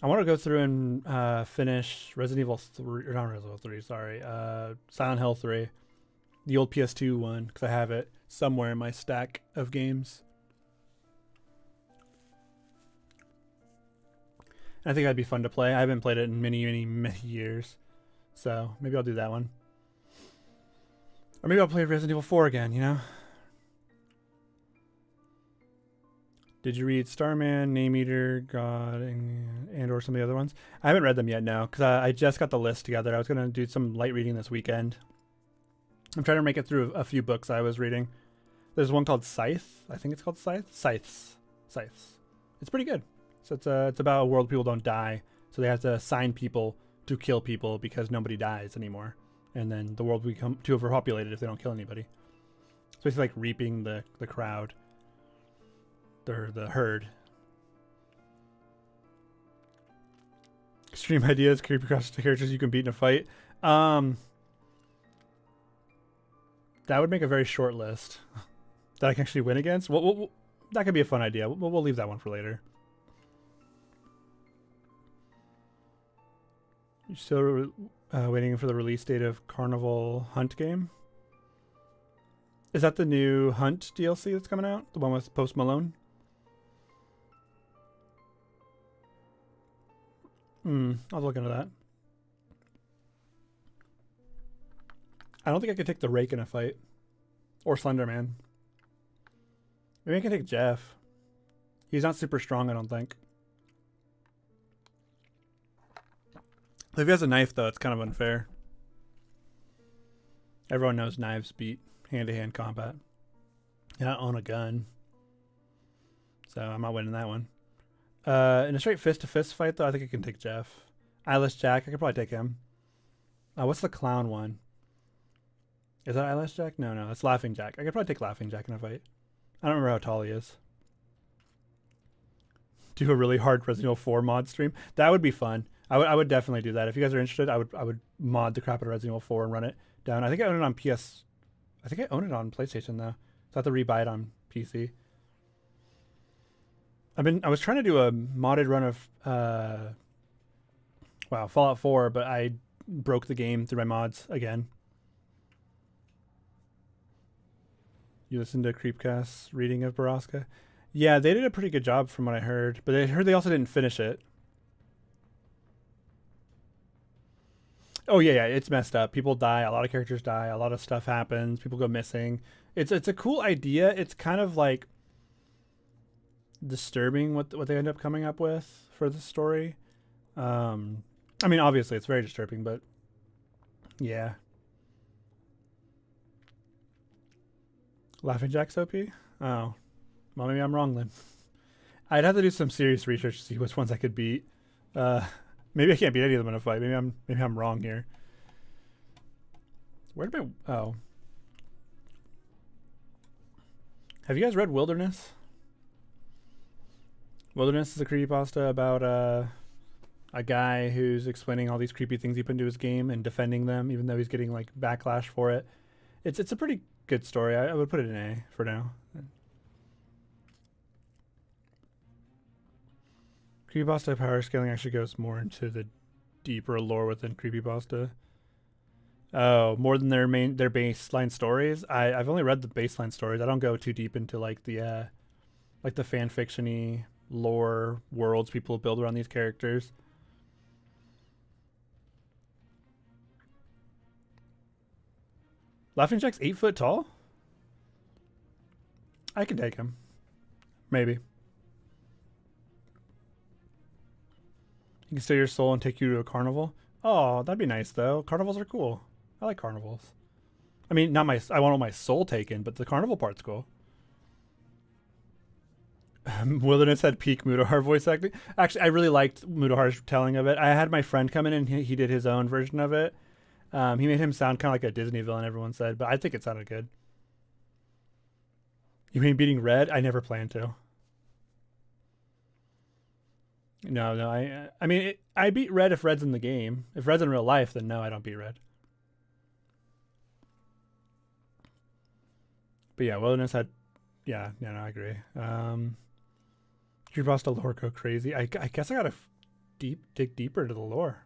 I want to go through and finish Resident Evil 3, or not Resident Evil 3, sorry. Silent Hill 3. The old PS2 one, because I have it somewhere in my stack of games. I think that'd be fun to play. I haven't played it in many years. So maybe I'll do that one. Or maybe I'll play Resident Evil 4 again, you know? Did you read Starman, Name Eater, God, and or some of the other ones? I haven't read them yet, no, because I just got the list together. I was going to do some light reading this weekend. I'm trying to make it through a few books I was reading. There's one called Scythe. I think it's called Scythe. Scythes. It's pretty good. So it's about a world people don't die. So they have to assign people to kill people because nobody dies anymore. And then the world will become too overpopulated if they don't kill anybody. So it's like reaping the crowd. The herd. Extreme ideas, creepypasta characters you can beat in a fight. That would make a very short list that I can actually win against. Well, that could be a fun idea. We'll leave that one for later. You still waiting for the release date of Carnival Hunt game? Is that the new Hunt DLC that's coming out? The one with Post Malone? I'll look into that. I don't think I could take the Rake in a fight. Or Slenderman. Maybe I can take Jeff. He's not super strong, I don't think. If he has a knife, though, it's kind of unfair. Everyone knows knives beat hand-to-hand combat. I don't own a gun. So I'm not winning that one. In a straight fist-to-fist fight, though, I think I can take Jeff. Eyelash Jack, I could probably take him. What's the clown one? Is that Eyelash Jack? No, that's Laughing Jack. I could probably take Laughing Jack in a fight. I don't remember how tall he is. Do a really hard Resident Evil 4 mod stream. That would be fun. I would definitely do that. If you guys are interested, I would mod the crap out of Resident Evil 4 and run it down. I think I own it on PS. I think I own it on PlayStation though. So I have to rebuy it on PC. I was trying to do a modded run of Fallout 4, but I broke the game through my mods again. You listened to Creepcast's reading of Baraska? Yeah, they did a pretty good job from what I heard, but I heard they also didn't finish it. Oh yeah, it's messed up. People die, a lot of characters die, a lot of stuff happens, people go missing. It's a cool idea. It's kind of like disturbing what they end up coming up with for the story. I mean, obviously it's very disturbing, but yeah. Laughing Jack's OP? Oh. Well, maybe I'm wrong then. I'd have to do some serious research to see which ones I could beat. Maybe I can't beat any of them in a fight. Maybe I'm wrong here. Where did my... Oh. Have you guys read Wilderness? Wilderness is a creepypasta about a guy who's explaining all these creepy things he put into his game and defending them, even though he's getting like backlash for it. It's a pretty good story. I would put it in A for now. Creepypasta power scaling actually goes more into the deeper lore within Creepypasta. Oh, more than their baseline stories. I've only read the baseline stories. I don't go too deep into like the fan fiction-y lore worlds people build around these characters. Laughing Jack's 8 foot tall? I can take him. Maybe. He can steal your soul and take you to a carnival. Oh, that'd be nice though. Carnivals are cool. I like carnivals. I mean, I want all my soul taken, but the carnival part's cool. Wilderness had peak Mudahar voice acting. Actually, I really liked Mudahar's telling of it. I had my friend come in and he did his own version of it. He made him sound kind of like a Disney villain, everyone said, but I think it sounded good. You mean beating Red? I never planned to. No. I mean, I beat Red if Red's in the game. If Red's in real life, then no, I don't beat Red. But yeah, Wilderness had... Yeah, no, I agree. Creepypasta lore go crazy. I guess I gotta dig deeper into the lore.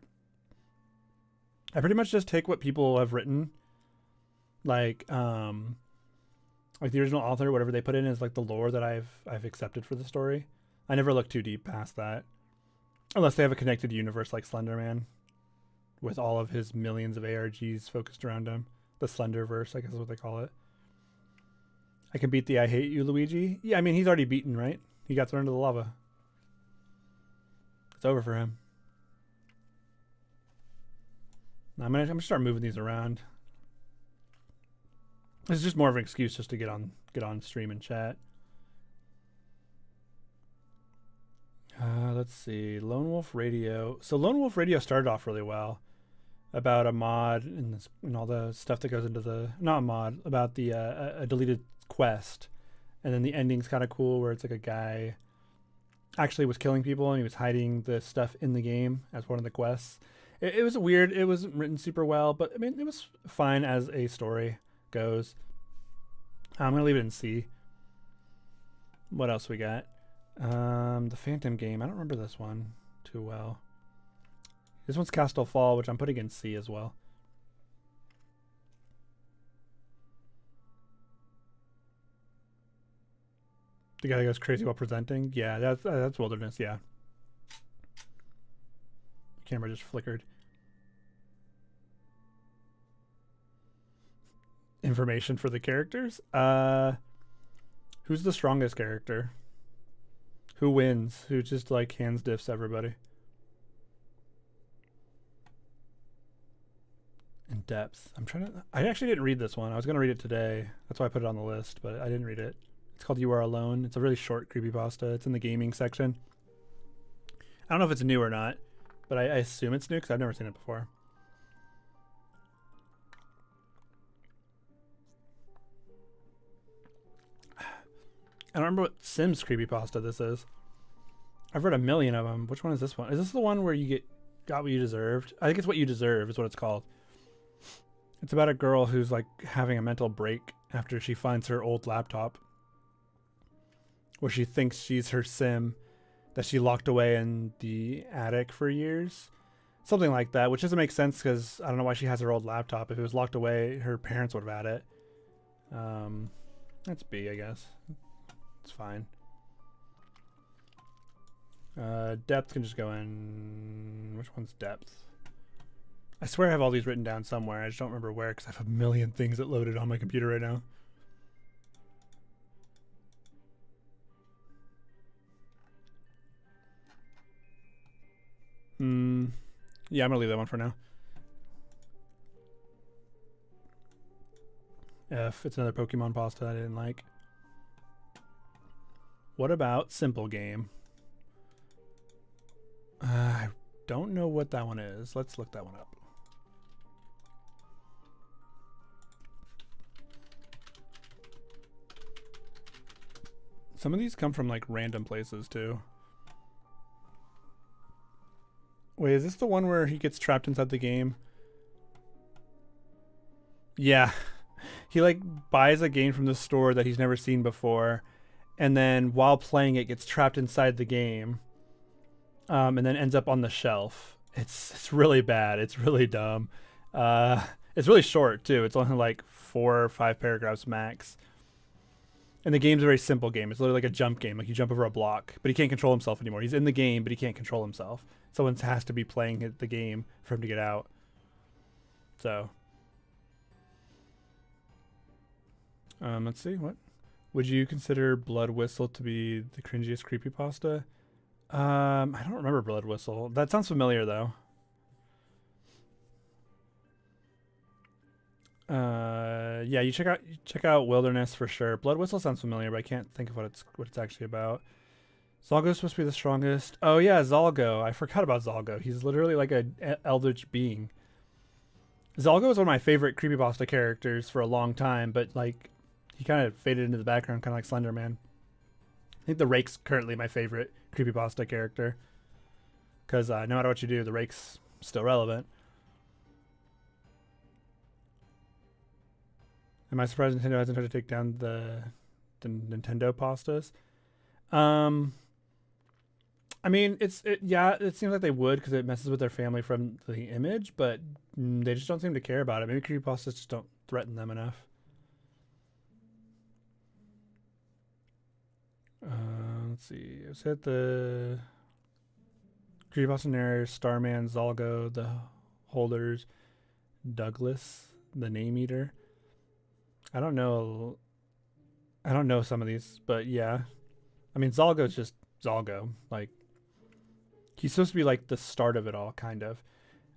I pretty much just take what people have written, like the original author, whatever they put in is like the lore that I've accepted for the story. I never look too deep past that, unless they have a connected universe like Slenderman, with all of his millions of ARGs focused around him. The Slenderverse, I guess is what they call it. I can beat the I Hate You Luigi. Yeah, I mean he's already beaten, right? He got thrown into the lava. It's over for him. I'm gonna start moving these around. This is just more of an excuse just to get on stream and chat. Let's see, Lone Wolf Radio. So Lone Wolf Radio started off really well, about a mod and all the stuff that goes into the about the a deleted quest, and then the ending's kind of cool where it's like a guy actually was killing people and he was hiding the stuff in the game as one of the quests. It was weird. It wasn't written super well, but I mean, it was fine as a story goes. I'm going to leave it in C. What else we got? The Phantom game. I don't remember this one too well. This one's Castle Fall, which I'm putting in C as well. The guy that goes crazy while presenting? Yeah, that's Wilderness, yeah. camera just flickered. Information for the characters. Who's the strongest character? Who wins? Who just like hands diffs everybody? In depth. I actually didn't read this one. I was gonna read it today. That's why I put it on the list, but I didn't read it. It's called You Are Alone. It's a really short creepypasta. It's in the gaming section. I don't know if it's new or not, but I assume it's new because I've never seen it before. I don't remember what Sims creepypasta this is. I've read a million of them. Which one is this one? Is this the one where you got what you deserved? I think it's What You Deserve is what it's called. It's about a girl who's like having a mental break after she finds her old laptop where she thinks she's her sim that she locked away in the attic for years. Something like that, which doesn't make sense because I don't know why she has her old laptop. If it was locked away, her parents would have had it. That's B, I guess. It's fine. Depth can just go in. Which one's depth? I swear I have all these written down somewhere. I just don't remember where because I have a million things that loaded on my computer right now. Yeah, I'm gonna leave that one for now. F. It's another Pokemon pasta I didn't like. What about Simple Game? I don't know what that one is. Let's look that one up. Some of these come from like random places too. Wait, is this the one where he gets trapped inside the game? Yeah. He like buys a game from the store that he's never seen before, and then while playing it gets trapped inside the game, and then ends up on the shelf. It's really bad. It's really dumb. It's really short too. It's only like 4 or 5 paragraphs max. And the game's a very simple game. It's literally like a jump game. Like you jump over a block, but he can't control himself anymore. He's in the game, but he can't control himself. Someone has to be playing the game for him to get out. So, let's see. What would you consider Blood Whistle to be the cringiest creepypasta? I don't remember Blood Whistle. That sounds familiar though. Yeah, you check out Wilderness for sure. Blood Whistle sounds familiar, but I can't think of what it's actually about. Zalgo's supposed to be the strongest. Oh yeah, Zalgo. I forgot about Zalgo. He's literally like a eldritch being. Zalgo is one of my favorite creepypasta characters for a long time, but like he kind of faded into the background, kind of like Slender Man. I think the Rake's currently my favorite creepypasta character because no matter what you do, the Rake's still relevant. Am I surprised Nintendo hasn't tried to take down the Nintendo pastas? I mean, it seems like they would because it messes with their family from the image, but they just don't seem to care about it. Maybe creepypastas just don't threaten them enough. Let's see. Is it the creepypasta narrator, Starman, Zalgo, the Holders, Douglas, the Name Eater? I don't know some of these, but yeah. I mean, Zalgo's just Zalgo. Like, he's supposed to be like the start of it all, kind of.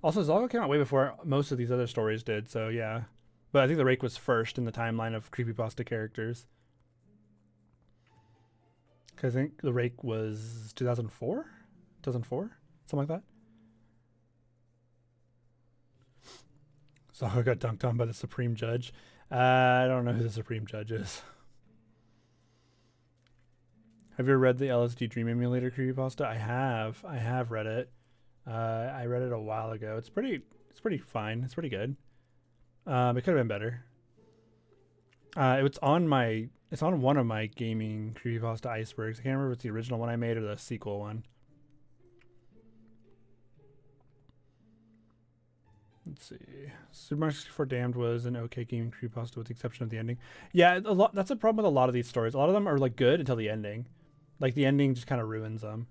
Also, Zalgo came out way before most of these other stories did, so yeah. But I think the Rake was first in the timeline of creepypasta characters. Because I think the Rake was 2004? 2004? Something like that. Zalgo got dunked on by the Supreme Judge. I don't know who the Supreme Judge is. Have you ever read the LSD Dream Emulator creepypasta? I have read it. I read it a while ago. It's pretty fine. It's pretty good. It could have been better. It's on one of my gaming creepypasta icebergs. I can't remember if it's the original one I made or the sequel one. Let's see. Super Mario 64 Damned was an okay gaming creepypasta with the exception of the ending. Yeah, that's a problem with a lot of these stories. A lot of them are like good until the ending. Like the ending just kind of ruins them.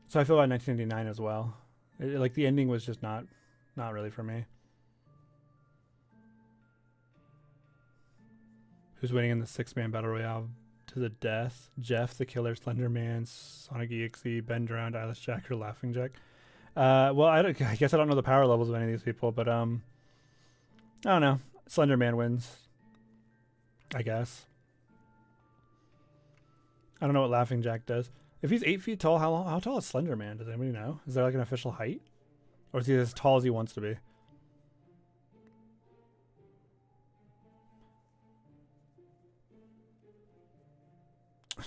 So I feel about 1989 as well. Like the ending was just not really for me. Who's winning in the 6-man battle royale to the death? Jeff the Killer, Slender Man, Sonic EXE, Ben Drowned, Eyeless Jack, or Laughing Jack? Well, I guess I don't know the power levels of any of these people, but I don't know. Slender Man wins, I guess. I don't know what Laughing Jack does. If he's 8 feet tall, how tall is Slender Man? Does anybody know? Is there like an official height? Or is he as tall as he wants to be?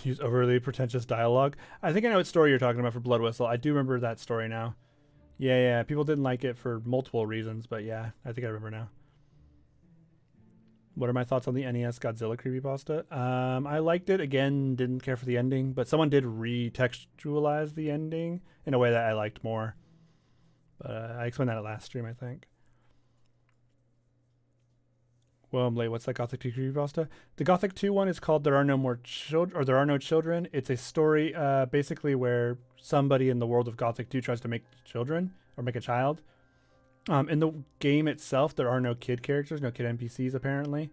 Use overly pretentious dialogue. I think I know what story you're talking about for Blood Whistle. I do remember that story now. Yeah. People didn't like it for multiple reasons, but yeah, I think I remember now. What are my thoughts on the NES Godzilla creepypasta? I liked it. Again, didn't care for the ending, but someone did retextualize the ending in a way that I liked more. But I explained that at last stream, I think. Well, I'm late. What's that Gothic 2 creepypasta? The Gothic 2 one is called There Are No More Children, or There Are No Children. It's a story basically where somebody in the world of Gothic 2 tries to make children, or make a child. In the game itself, there are no kid characters, no kid NPCs apparently.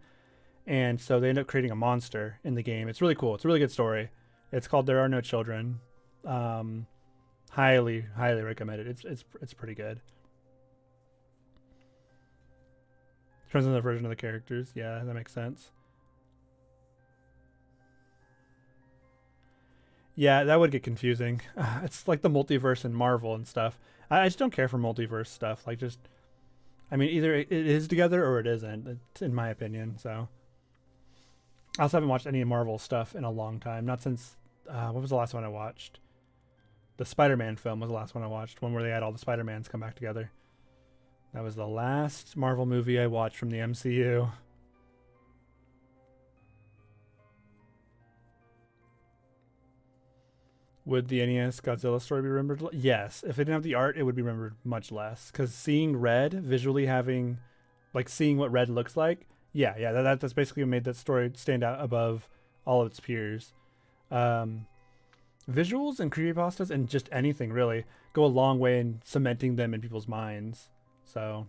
And so they end up creating a monster in the game. It's really cool. It's a really good story. It's called There Are No Children. Highly recommend it. It's pretty good. Depends on the version of the characters. Yeah, that makes sense. Yeah, that would get confusing. It's like the multiverse in Marvel and stuff. I just don't care for multiverse stuff. Like, just, I mean, either it is together or it isn't, in my opinion. So, I also haven't watched any Marvel stuff in a long time. Not since, what was the last one I watched? The Spider-Man film was the last one I watched. One where they had all the Spider-Mans come back together. That was the last Marvel movie I watched from the MCU. Would the NES Godzilla story be remembered? Yes. If it didn't have the art, it would be remembered much less. Because seeing Red, visually having, like seeing what Red looks like, yeah, that's basically what made that story stand out above all of its peers. Visuals and creepypastas and just anything really go a long way in cementing them in people's minds. So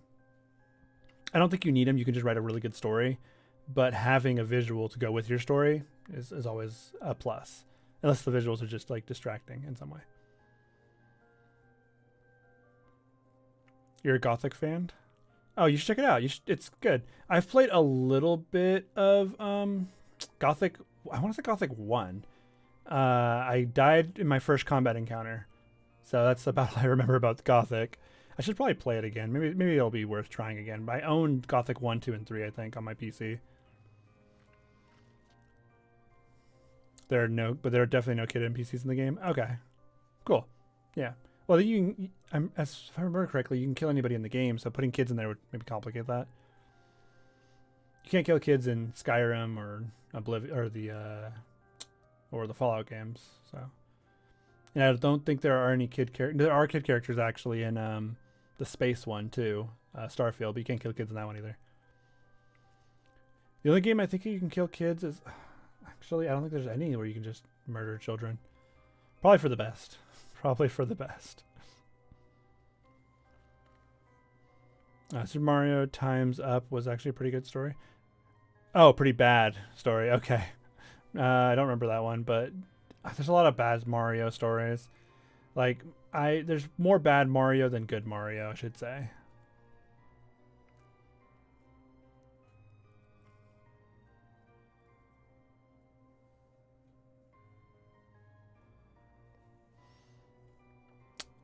I don't think you need them. You can just write a really good story, but having a visual to go with your story is always a plus, unless the visuals are just like distracting in some way. You're a Gothic fan? Oh, you should check it out. It's good. I've played a little bit of Gothic. I want to say Gothic 1. I died in my first combat encounter, so that's about all I remember about Gothic. I should probably play it again. Maybe it'll be worth trying again. But I own Gothic 1, 2, and 3, I think, on my PC. There are definitely no kid NPCs in the game. Okay, cool. Yeah. Well, if I remember correctly, you can kill anybody in the game. So putting kids in there would maybe complicate that. You can't kill kids in Skyrim or Oblivion or the Fallout games. So, and I don't think there are any kid characters. There are kid characters actually in the space one too, Starfield, but you can't kill kids in that one either. The only game I think you can kill kids is, actually, I don't think there's any where you can just murder children. Probably for the best. Probably for the best. Super Mario Times Up was actually a pretty good story. Oh, pretty bad story. Okay. I don't remember that one, but there's a lot of bad Mario stories. Like, there's more bad Mario than good Mario, I should say.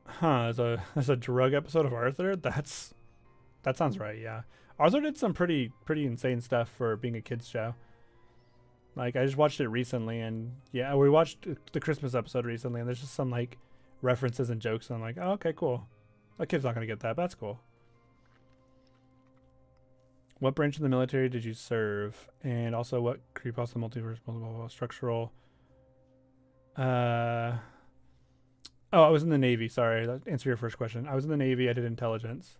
Huh, as a drug episode of Arthur? That sounds right, yeah. Arthur did some pretty insane stuff for being a kids show. Like, I just watched it recently, and yeah, we watched the Christmas episode recently, and there's just some like references and jokes, and I'm like, oh, okay, cool. A kid's not gonna get that, but that's cool. What branch of the military did you serve? And also, what creepypasta multiverse structural? Oh, I was in the Navy. Sorry, that answer your first question. I was in the Navy. I did intelligence.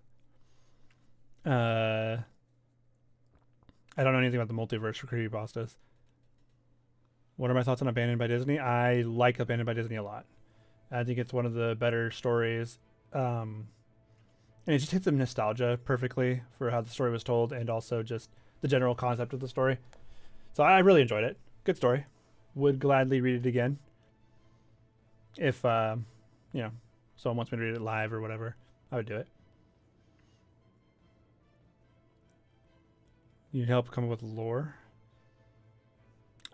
I don't know anything about the multiverse for creepypastas. What are my thoughts on Abandoned by Disney? I like Abandoned by Disney a lot. I think it's one of the better stories. and it just hits the nostalgia perfectly for how the story was told, and also just the general concept of the story. So I really enjoyed it. Good story. Would gladly read it again if someone wants me to read it live or whatever. I would do it. You need help coming up with lore?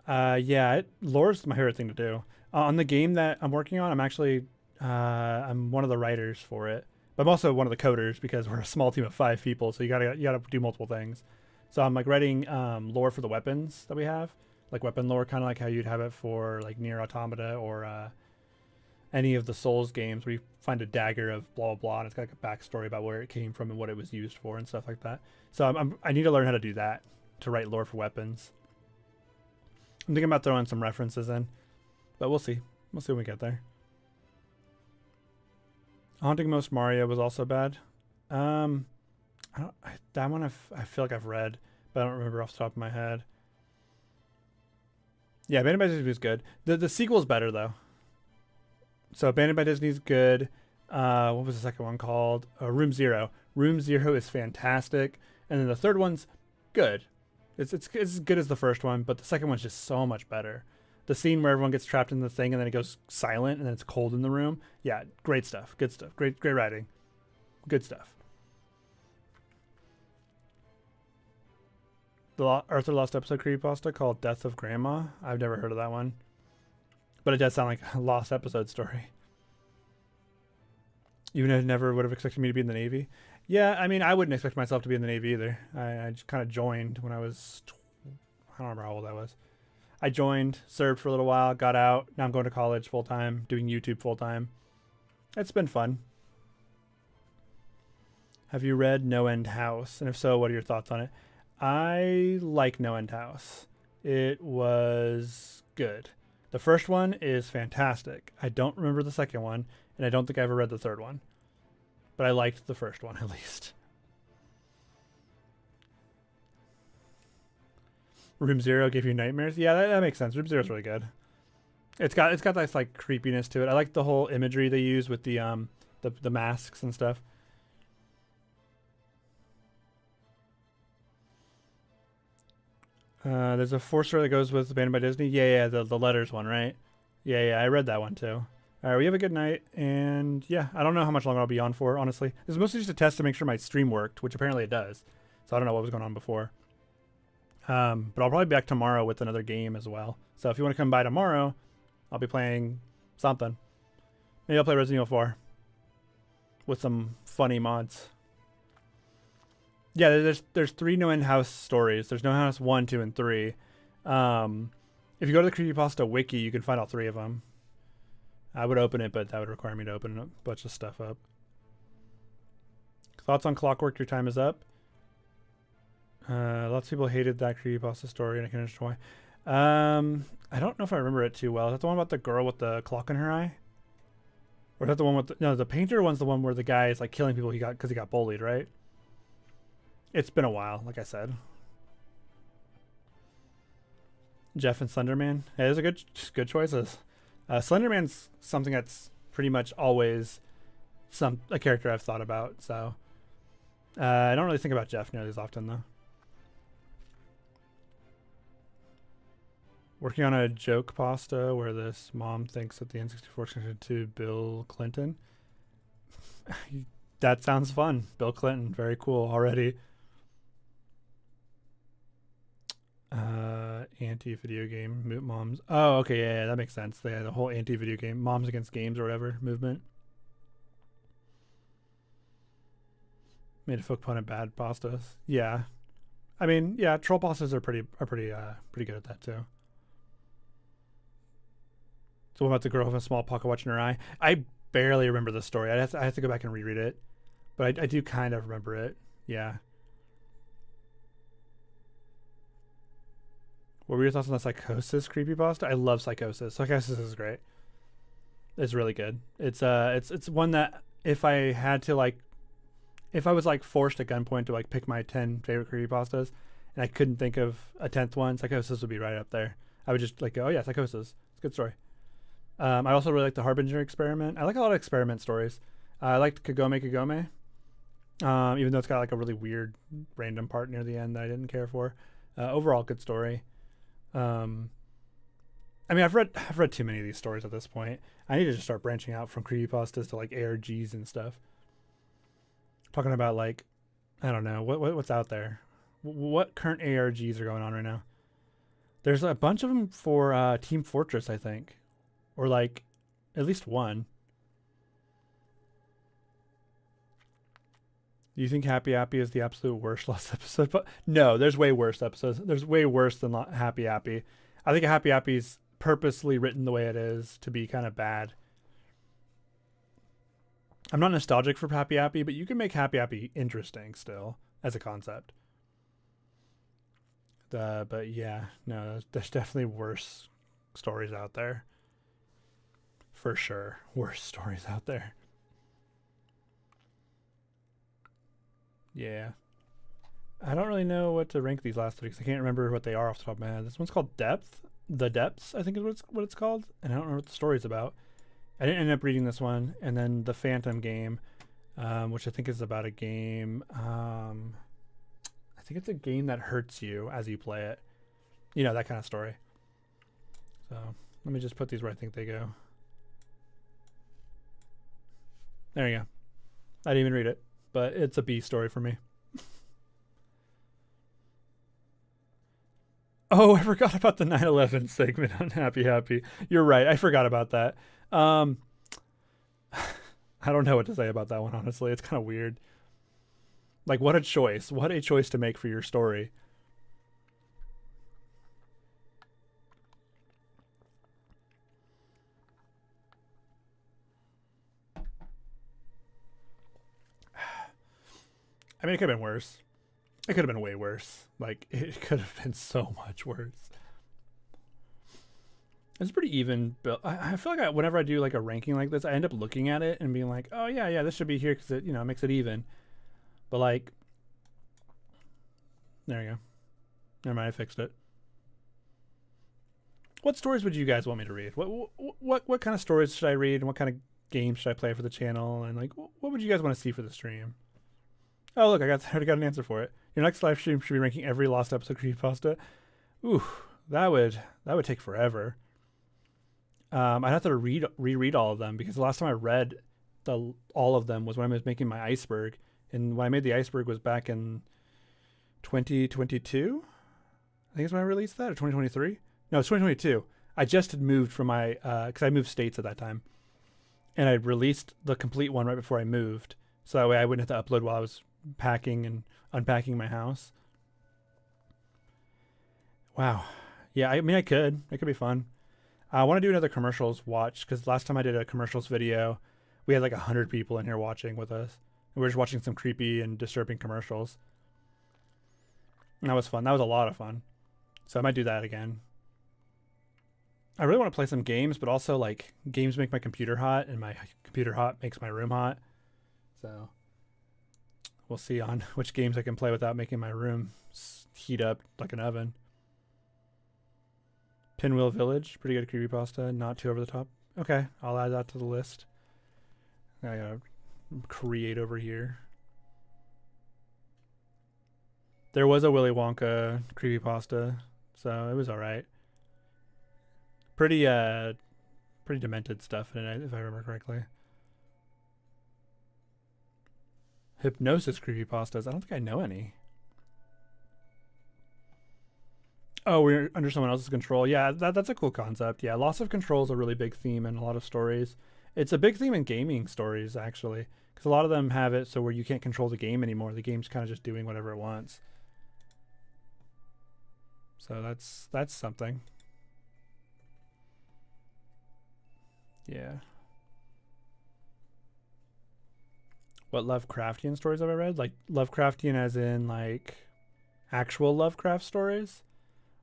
Lore's my favorite thing to do. On the game that I'm working on, I'm one of the writers for it, but I'm also one of the coders because we're a small team of 5 people. So you gotta do multiple things. So I'm like writing lore for the weapons that we have, like weapon lore, kind of like how you'd have it for like Nier Automata or any of the Souls games where you find a dagger of blah blah blah, and it's got like a backstory about where it came from and what it was used for and stuff like that. So I need to learn how to do that, to write lore for weapons. I'm thinking about throwing some references in, but we'll see. We'll see when we get there. Haunting Most Mario was also bad. That one I feel like I've read, but I don't remember off the top of my head. Yeah, Abandoned by Disney was good. The sequel's better though. So Abandoned by Disney's good. What was the second one called? Room Zero. Room Zero is fantastic, and then the third one's good. It's as good as the first one, but the second one's just so much better. The scene where everyone gets trapped in the thing and then it goes silent and then it's cold in the room. Yeah, great stuff. Good stuff. Great writing. Good stuff. The Arthur Lost episode creepypasta called Death of Grandma. I've never heard of that one, but it does sound like a lost episode story. Even if I never would have expected me to be in the Navy. Yeah, I mean, I wouldn't expect myself to be in the Navy either. I just kind of joined when I was, I don't remember how old I was. I joined, served for a little while, got out. Now I'm going to college full time, doing YouTube full time. It's been fun. Have you read No End House? And if so, what are your thoughts on it? I like No End House. It was good. The first one is fantastic. I don't remember the second one, and I don't think I ever read the third one. But I liked the first one, at least. Room Zero gave you nightmares? Yeah, that makes sense. Room Zero's really good. It's got this like creepiness to it. I like the whole imagery they use with the masks and stuff. There's a 4-star that goes with Abandoned by Disney. Yeah, the letters one, right? Yeah, I read that one too. All right, we have a good night, and yeah, I don't know how much longer I'll be on for, honestly. This is mostly just a test to make sure my stream worked, which apparently it does. So I don't know what was going on before. But I'll probably be back tomorrow with another game as well. So if you want to come by tomorrow, I'll be playing something. Maybe I'll play Resident Evil 4 with some funny mods. Yeah, there's 3 No End House stories. There's No End House 1, 2, and 3. If you go to the Creepypasta wiki, you can find all 3 of them. I would open it, but that would require me to open a bunch of stuff up. Thoughts on Clockwork? Your time is up. Lots of people hated that Creepypasta story, and I can understand why. I don't know if I remember it too well. Is that the one about the girl with the clock in her eye? Or is that the one with the painter one's the one where the guy is like killing people because he got bullied, right? It's been a while, like I said. Jeff and Slenderman. Hey, those are good choices. Slenderman's something that's pretty much always a character I've thought about. So I don't really think about Jeff nearly as often though. Working on a joke pasta where this mom thinks that the N64 is connected to Bill Clinton. That sounds fun. Bill Clinton, very cool already. Anti-video game moms. Oh, okay, yeah, that makes sense. They had the whole anti-video game moms against games or whatever movement. Made a folk pun at bad pastas. Yeah, I mean, yeah, troll pastas are pretty good at that too. So what about the girl with a small pocket watch in her eye? I barely remember the story. I have to go back and reread it, but I do kind of remember it. Yeah. What were your thoughts on the Psychosis creepypasta? I love Psychosis. Psychosis is great. It's really good. It's one that if I was like forced at gunpoint to like pick my 10 favorite creepypastas and I couldn't think of a 10th one, Psychosis would be right up there. I would just like go, oh yeah, Psychosis. It's a good story. I also really like the Harbinger experiment. I like a lot of experiment stories. I liked Kagome Kagome, even though it's got like a really weird random part near the end that I didn't care for. Overall, good story. I mean, I've read too many of these stories at this point. I need to just start branching out from creepypastas to like ARGs and stuff. Talking about like, I don't know what's out there. What current ARGs are going on right now? There's a bunch of them for Team Fortress, I think, or like at least one. Do you think Happy Happy is the absolute worst last episode? But no, there's way worse episodes. There's way worse than Happy Happy. I think Happy Happy's purposely written the way it is to be kind of bad. I'm not nostalgic for Happy Happy, but you can make Happy Happy interesting still as a concept. But yeah, no, there's definitely worse stories out there. For sure, worse stories out there. Yeah. I don't really know what to rank these last three because I can't remember what they are off the top of my head. This one's called Depth. The Depths, I think is what it's called. And I don't know what the story's about. I didn't end up reading this one. And then The Phantom Game, which I think is about a game. I think it's a game that hurts you as you play it. You know, that kind of story. So let me just put these where I think they go. There you go. I didn't even read it, but it's a B story for me. Oh, I forgot about the 9/11 segment on Happy Happy. You're right. I forgot about that. I don't know what to say about that one, honestly. It's kind of weird. Like, what a choice. What a choice to make for your story. I mean, it could have been worse. It could have been way worse. Like, it could have been so much worse. It's pretty even built. I feel like whenever I do like a ranking like this, I end up looking at it and being like, oh yeah, this should be here because it, you know, makes it even. But like, there you go. Never mind, I fixed it. What stories would you guys want me to read? What kind of stories should I read, and what kind of games should I play for the channel? And like, what would you guys want to see for the stream? Oh look, I already got an answer for it. Your next live stream should be ranking every lost episode of Creepypasta. Ooh, that would take forever. I'd have to reread all of them because the last time I read all of them was when I was making my iceberg, and when I made the iceberg was back in 2022. I think is when I released that, or 2023. No, it's 2022. I just had moved from my because I moved states at that time, and I released the complete one right before I moved, so that way I wouldn't have to upload while I was packing and unpacking my house. Wow. Yeah, I mean, it could be fun. I want to do another commercials watch because last time I did a commercials video, we had like 100 people in here watching with us. And we were just watching some creepy and disturbing commercials. And that was fun. That was a lot of fun. So I might do that again. I really want to play some games, but also like games make my computer hot, and my computer hot makes my room hot. So we'll see on which games I can play without making my room heat up like an oven. Pinwheel Village, pretty good creepypasta, not too over the top. Okay, I'll add that to the list. I gotta create over here. There was a Willy Wonka creepypasta, so it was alright. Pretty demented stuff in it, if I remember correctly. Hypnosis creepypastas. I don't think I know any. Oh, we're under someone else's control. Yeah, that's a cool concept. Yeah, loss of control is a really big theme in a lot of stories. It's a big theme in gaming stories, actually, because a lot of them have it so where you can't control the game anymore. The game's kind of just doing whatever it wants. So that's something. Yeah. What Lovecraftian stories have I read? Like Lovecraftian as in like actual Lovecraft stories?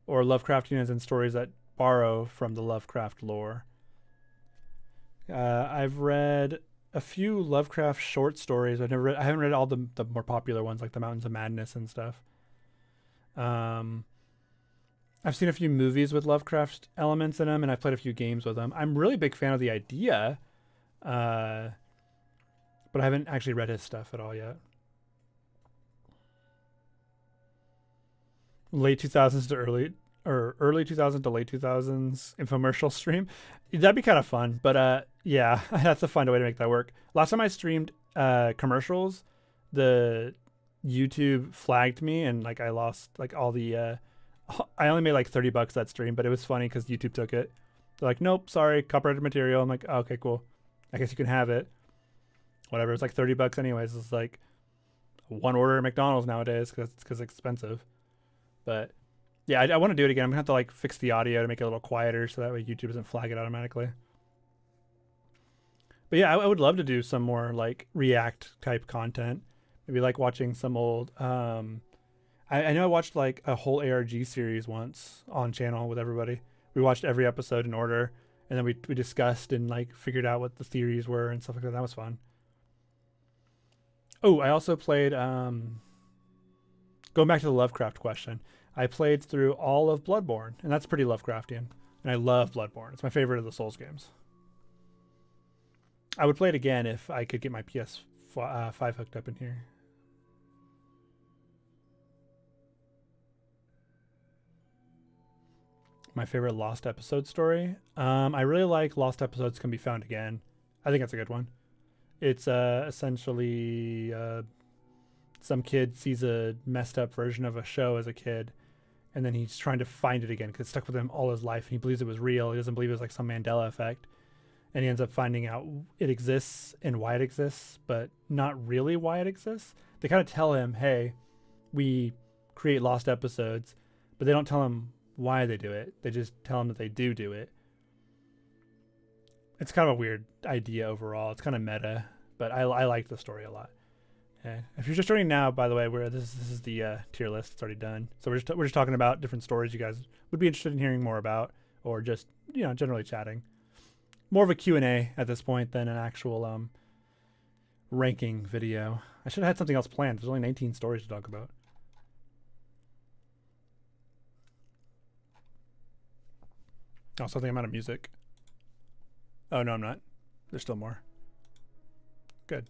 Or Lovecraftian as in stories that borrow from the Lovecraft lore? I've read a few Lovecraft short stories. I haven't read all the more popular ones like the Mountains of Madness and stuff. I've seen a few movies with Lovecraft elements in them, and I've played a few games with them. I'm really a big fan of the idea, but but I haven't actually read his stuff at all yet. Late 2000s to early 2000s to late 2000s infomercial stream. That'd be kind of fun, but yeah, I have to find a way to make that work. Last time I streamed commercials, the YouTube flagged me and like I lost like all the I only made like $30 that stream, but it was funny because YouTube took it. They're like, nope, sorry, copyrighted material. I'm like, oh, okay, cool. I guess you can have it. Whatever. It's like $30 anyways. It's like one order at McDonald's nowadays because it's expensive. But yeah, I want to do it again. I'm gonna have to like fix the audio to make it a little quieter so that way YouTube doesn't flag it automatically. But yeah, I would love to do some more like React type content. Maybe like watching some old. I know I watched like a whole ARG series once on channel with everybody. We watched every episode in order, and then we discussed and like figured out what the theories were and stuff like that. That was fun. Oh, I also played. Going back to the Lovecraft question, I played through all of Bloodborne, and that's pretty Lovecraftian. And I love Bloodborne. It's my favorite of the Souls games. I would play it again if I could get my PS5 hooked up in here. My favorite Lost Episode story. I really like Lost Episodes Can Be Found Again. I think that's a good one. It's essentially some kid sees a messed up version of a show as a kid, and then he's trying to find it again because it's stuck with him all his life. And he believes it was real. He doesn't believe it was like some Mandela effect. And he ends up finding out it exists and why it exists, but not really why it exists. They kind of tell him, hey, we create lost episodes, but they don't tell him why they do it. They just tell him that they do it. It's kind of a weird idea overall. It's kind of meta, but I like the story a lot. Okay. If you're just joining now, by the way, this is the tier list. It's already done. So we're just talking about different stories you guys would be interested in hearing more about, or just generally chatting. More of a Q&A at this point than an actual ranking video. I should have had something else planned. There's only 19 stories to talk about. Also, I think I'm out of music. Oh, no, I'm not. There's still more. Good.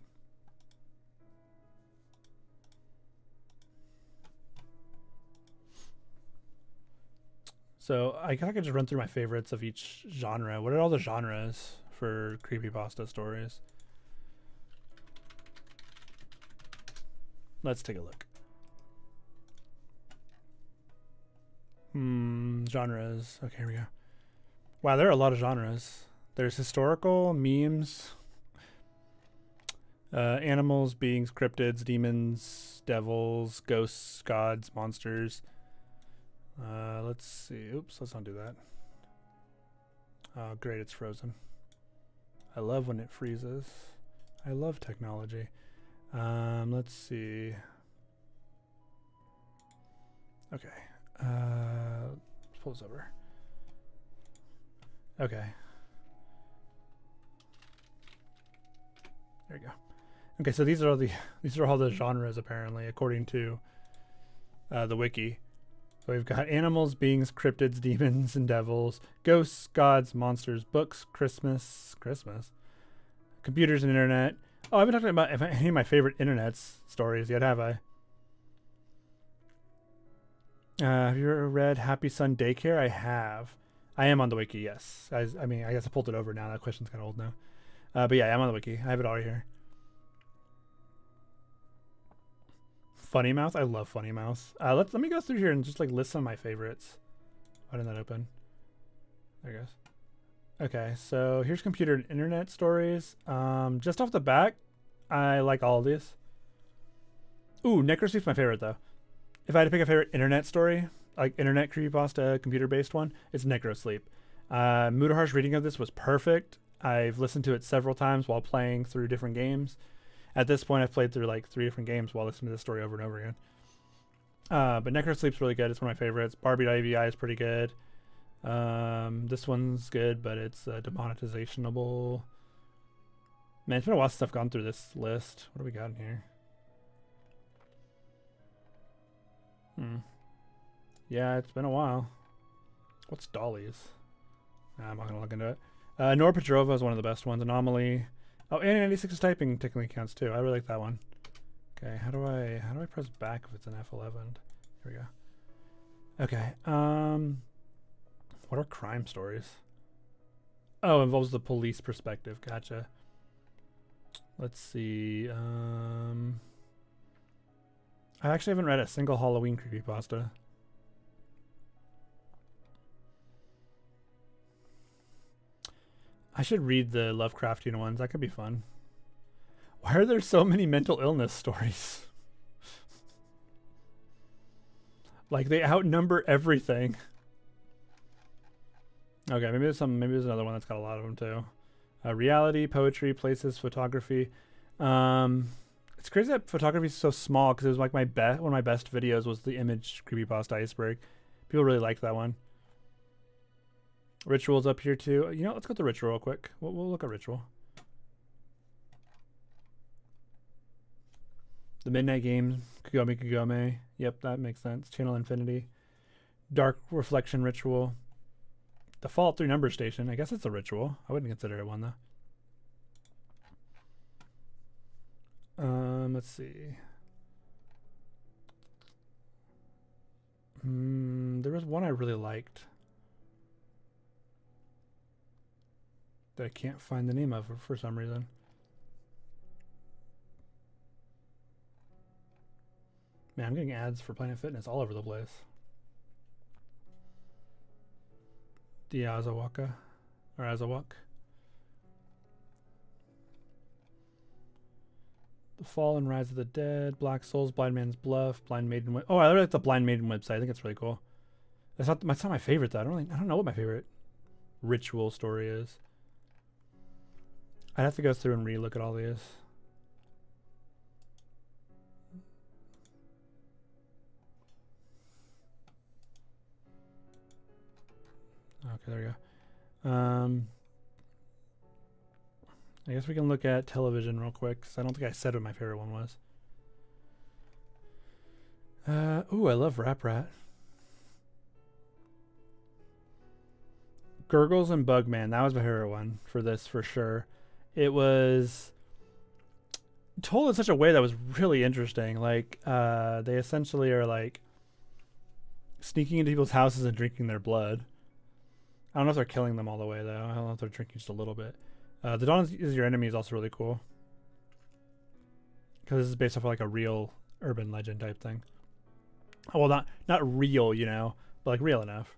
So I could just run through my favorites of each genre. What are all the genres for creepypasta stories? Let's take a look. Genres. Okay, here we go. Wow, there are a lot of genres. There's historical, memes, animals, beings, cryptids, demons, devils, ghosts, gods, monsters. Let's see. Oops, let's not do that. Oh, great, it's frozen. I love when it freezes. I love technology. Let's see. Okay. Let's pull this over. Okay. There you go. Okay, so these are all the genres apparently, according to the wiki. So we've got animals, beings, cryptids, demons, and devils, ghosts, gods, monsters, books, Christmas, computers and internet. Oh, I've been talking about any of my favorite internet stories yet, have I? Have you ever read Happy Sun Daycare? I have. I am on the wiki, yes. I mean, I guess I pulled it over now. That question's kind of old now. But yeah, I'm on the wiki. I have it all here. Funny Mouse? I love Funny Mouse. Let me go through here and just like list some of my favorites. Why didn't that open? There it goes. Okay, so here's computer and internet stories. Just off the bat, I like all of these. Ooh, Necrosleep's my favorite though. If I had to pick a favorite internet story, like internet creepypasta, computer-based one, it's Necrosleep. Mudahar's reading of this was perfect. I've listened to it several times while playing through different games. At this point, I've played through like 3 different games while listening to the story over and over again. But Necrosleep's really good. It's one of my favorites. Barbie.avi is pretty good. This one's good, but it's demonetizationable. Man, it's been a while since I've gone through this list. What do we got in here? Yeah, it's been a while. What's Dolly's? Nah, I'm not going to look into it. Nora Petrova is one of the best ones. Anomaly. Oh, and 96 typing technically counts too. I really like that one. Okay, how do I press back if it's an F11? Here we go. Okay. What are crime stories? Oh, involves the police perspective. Gotcha. Let's see. I actually haven't read a single Halloween creepypasta. I should read the Lovecraftian ones. That could be fun. Why are there so many mental illness stories? Like they outnumber everything. Okay, maybe there's another one that's got a lot of them too. Reality, poetry, places, photography. It's crazy that photography is so small because it was like one of my best videos was the image creepypasta iceberg. People really liked that one. Ritual's up here too. You know, let's go to Ritual real quick. We'll look at Ritual. The Midnight Game, Kagome. Yep, that makes sense. Channel Infinity. Dark Reflection Ritual. The Fallout 3 Number Station. I guess it's a ritual. I wouldn't consider it one though. Let's see. There was one I really liked that I can't find the name of for some reason. Man, I'm getting ads for Planet Fitness all over the place. The Azawaka or Azawak. The Fall and Rise of the Dead, Black Souls, Blind Man's Bluff, Blind Maiden. Oh, I really like the Blind Maiden website. I think it's really cool. That's not my favorite though. I don't know what my favorite ritual story is. I'd have to go through and re-look at all these. Okay, there we go. I guess we can look at television real quick, because I don't think I said what my favorite one was. Ooh, I love Rap Rat. Gurgles and Bugman, that was my favorite one for this, for sure. It was told in such a way that was really interesting. Like, they essentially are like sneaking into people's houses and drinking their blood. I don't know if they're killing them all the way, though. I don't know if they're drinking just a little bit. The Dawn is Your Enemy is also really cool. Because this is based off of like a real urban legend type thing. Well, not real, you know, but like real enough.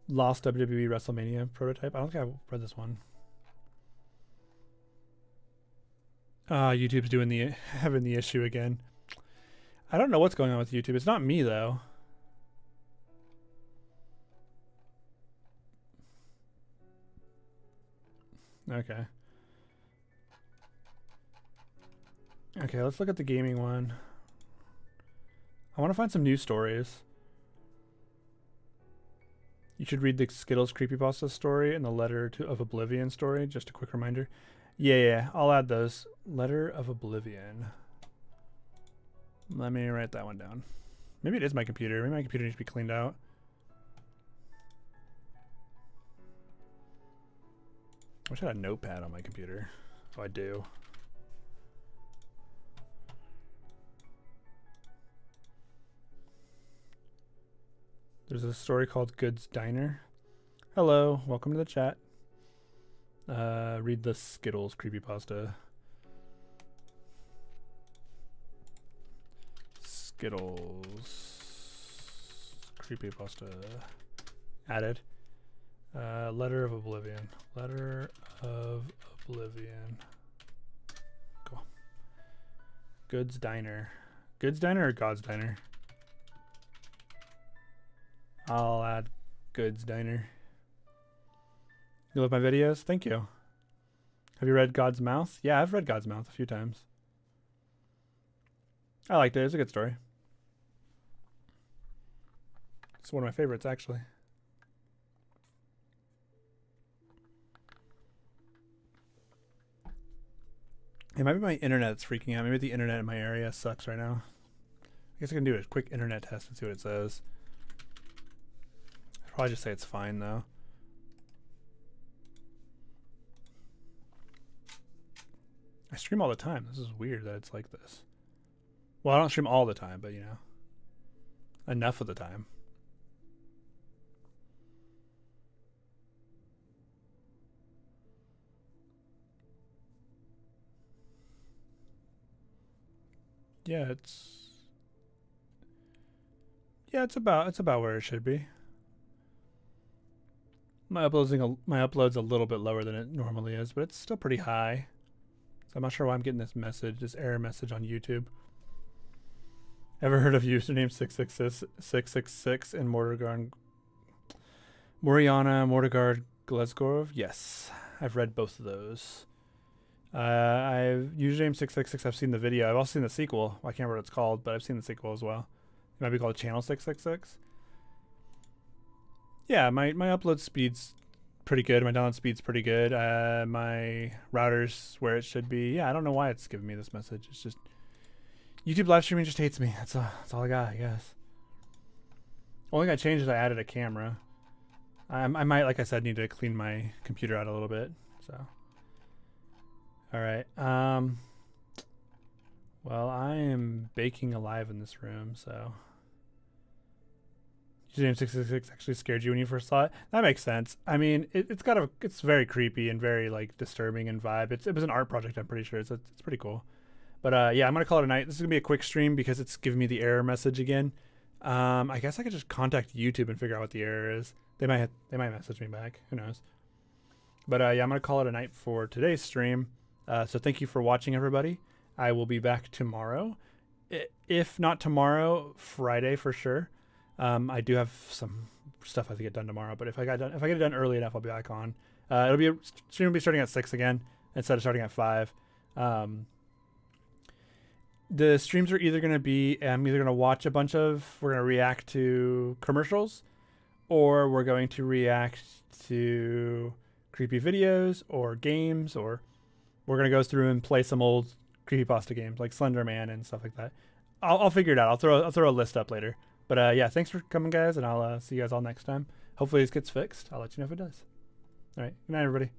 Lost WWE WrestleMania prototype. I don't think I've read this one. YouTube's having the issue again. I don't know what's going on with YouTube. It's not me, though. Okay. Okay, let's look at the gaming one. I want to find some news stories. You should read the Skittles Creepypasta story and the Letter of Oblivion story. Just a quick reminder. Yeah, I'll add those. Letter of Oblivion. Let me write that one down. Maybe it is my computer. Maybe my computer needs to be cleaned out. I wish I had a notepad on my computer. Oh, I do. There's a story called Good's Diner. Hello, welcome to the chat. Read the Skittles Creepypasta. Skittles Creepypasta. Added. Letter of Oblivion. Letter of Oblivion. Cool. Good's Diner. Good's Diner or God's Diner? I'll add Good's Diner. You love my videos? Thank you. Have you read God's Mouth? Yeah, I've read God's Mouth a few times. I liked it. It's a good story. It's one of my favorites, actually. It might be my internet that's freaking out. Maybe the internet in my area sucks right now. I guess I can do a quick internet test and see what it says. I'd probably just say it's fine, though. I stream all the time. This is weird that it's like this. Well, I don't stream all the time, but you know, enough of the time. Yeah, it's about where it should be. My upload's a little bit lower than it normally is, but it's still pretty high. So I'm not sure why I'm getting this error message on YouTube. Ever heard of username 666 in Moriana Mortigard Glesgorov? Yes, I've read both of those. I've username 666. I've seen the video. I've also seen the sequel. I can't remember what it's called, but I've seen the sequel as well. It might be called Channel 666. Yeah, my upload speed's pretty good. My download speed's pretty good. My router's where it should be. Yeah, I don't know why it's giving me this message. It's just YouTube live streaming just hates me. That's all I got, I guess. Only thing I changed is I added a camera. I might, like I said, need to clean my computer out a little bit. So, all right. Well, I am baking alive in this room, so. Username 666 actually scared you when you first saw it. That makes sense. I mean, it's very creepy and very like disturbing in vibe. It was an art project, I'm pretty sure. It's pretty cool. But yeah, I'm gonna call it a night. This is gonna be a quick stream because it's giving me the error message again. I guess I could just contact YouTube and figure out what the error is. They might message me back. Who knows? But yeah, I'm gonna call it a night for today's stream. So thank you for watching, everybody. I will be back tomorrow. If not tomorrow, Friday for sure. I do have some stuff I have to get done tomorrow, but if I get it done early enough, I'll be back on. Stream will be starting at 6 again instead of starting at 5. The streams are either going to be, I'm either going to watch we're going to react to commercials, or we're going to react to creepy videos or games, or we're going to go through and play some old creepypasta games like Slender Man and stuff like that. I'll figure it out. I'll throw a list up later. But yeah, thanks for coming, guys, and I'll see you guys all next time. Hopefully this gets fixed. I'll let you know if it does. All right. Good night, everybody.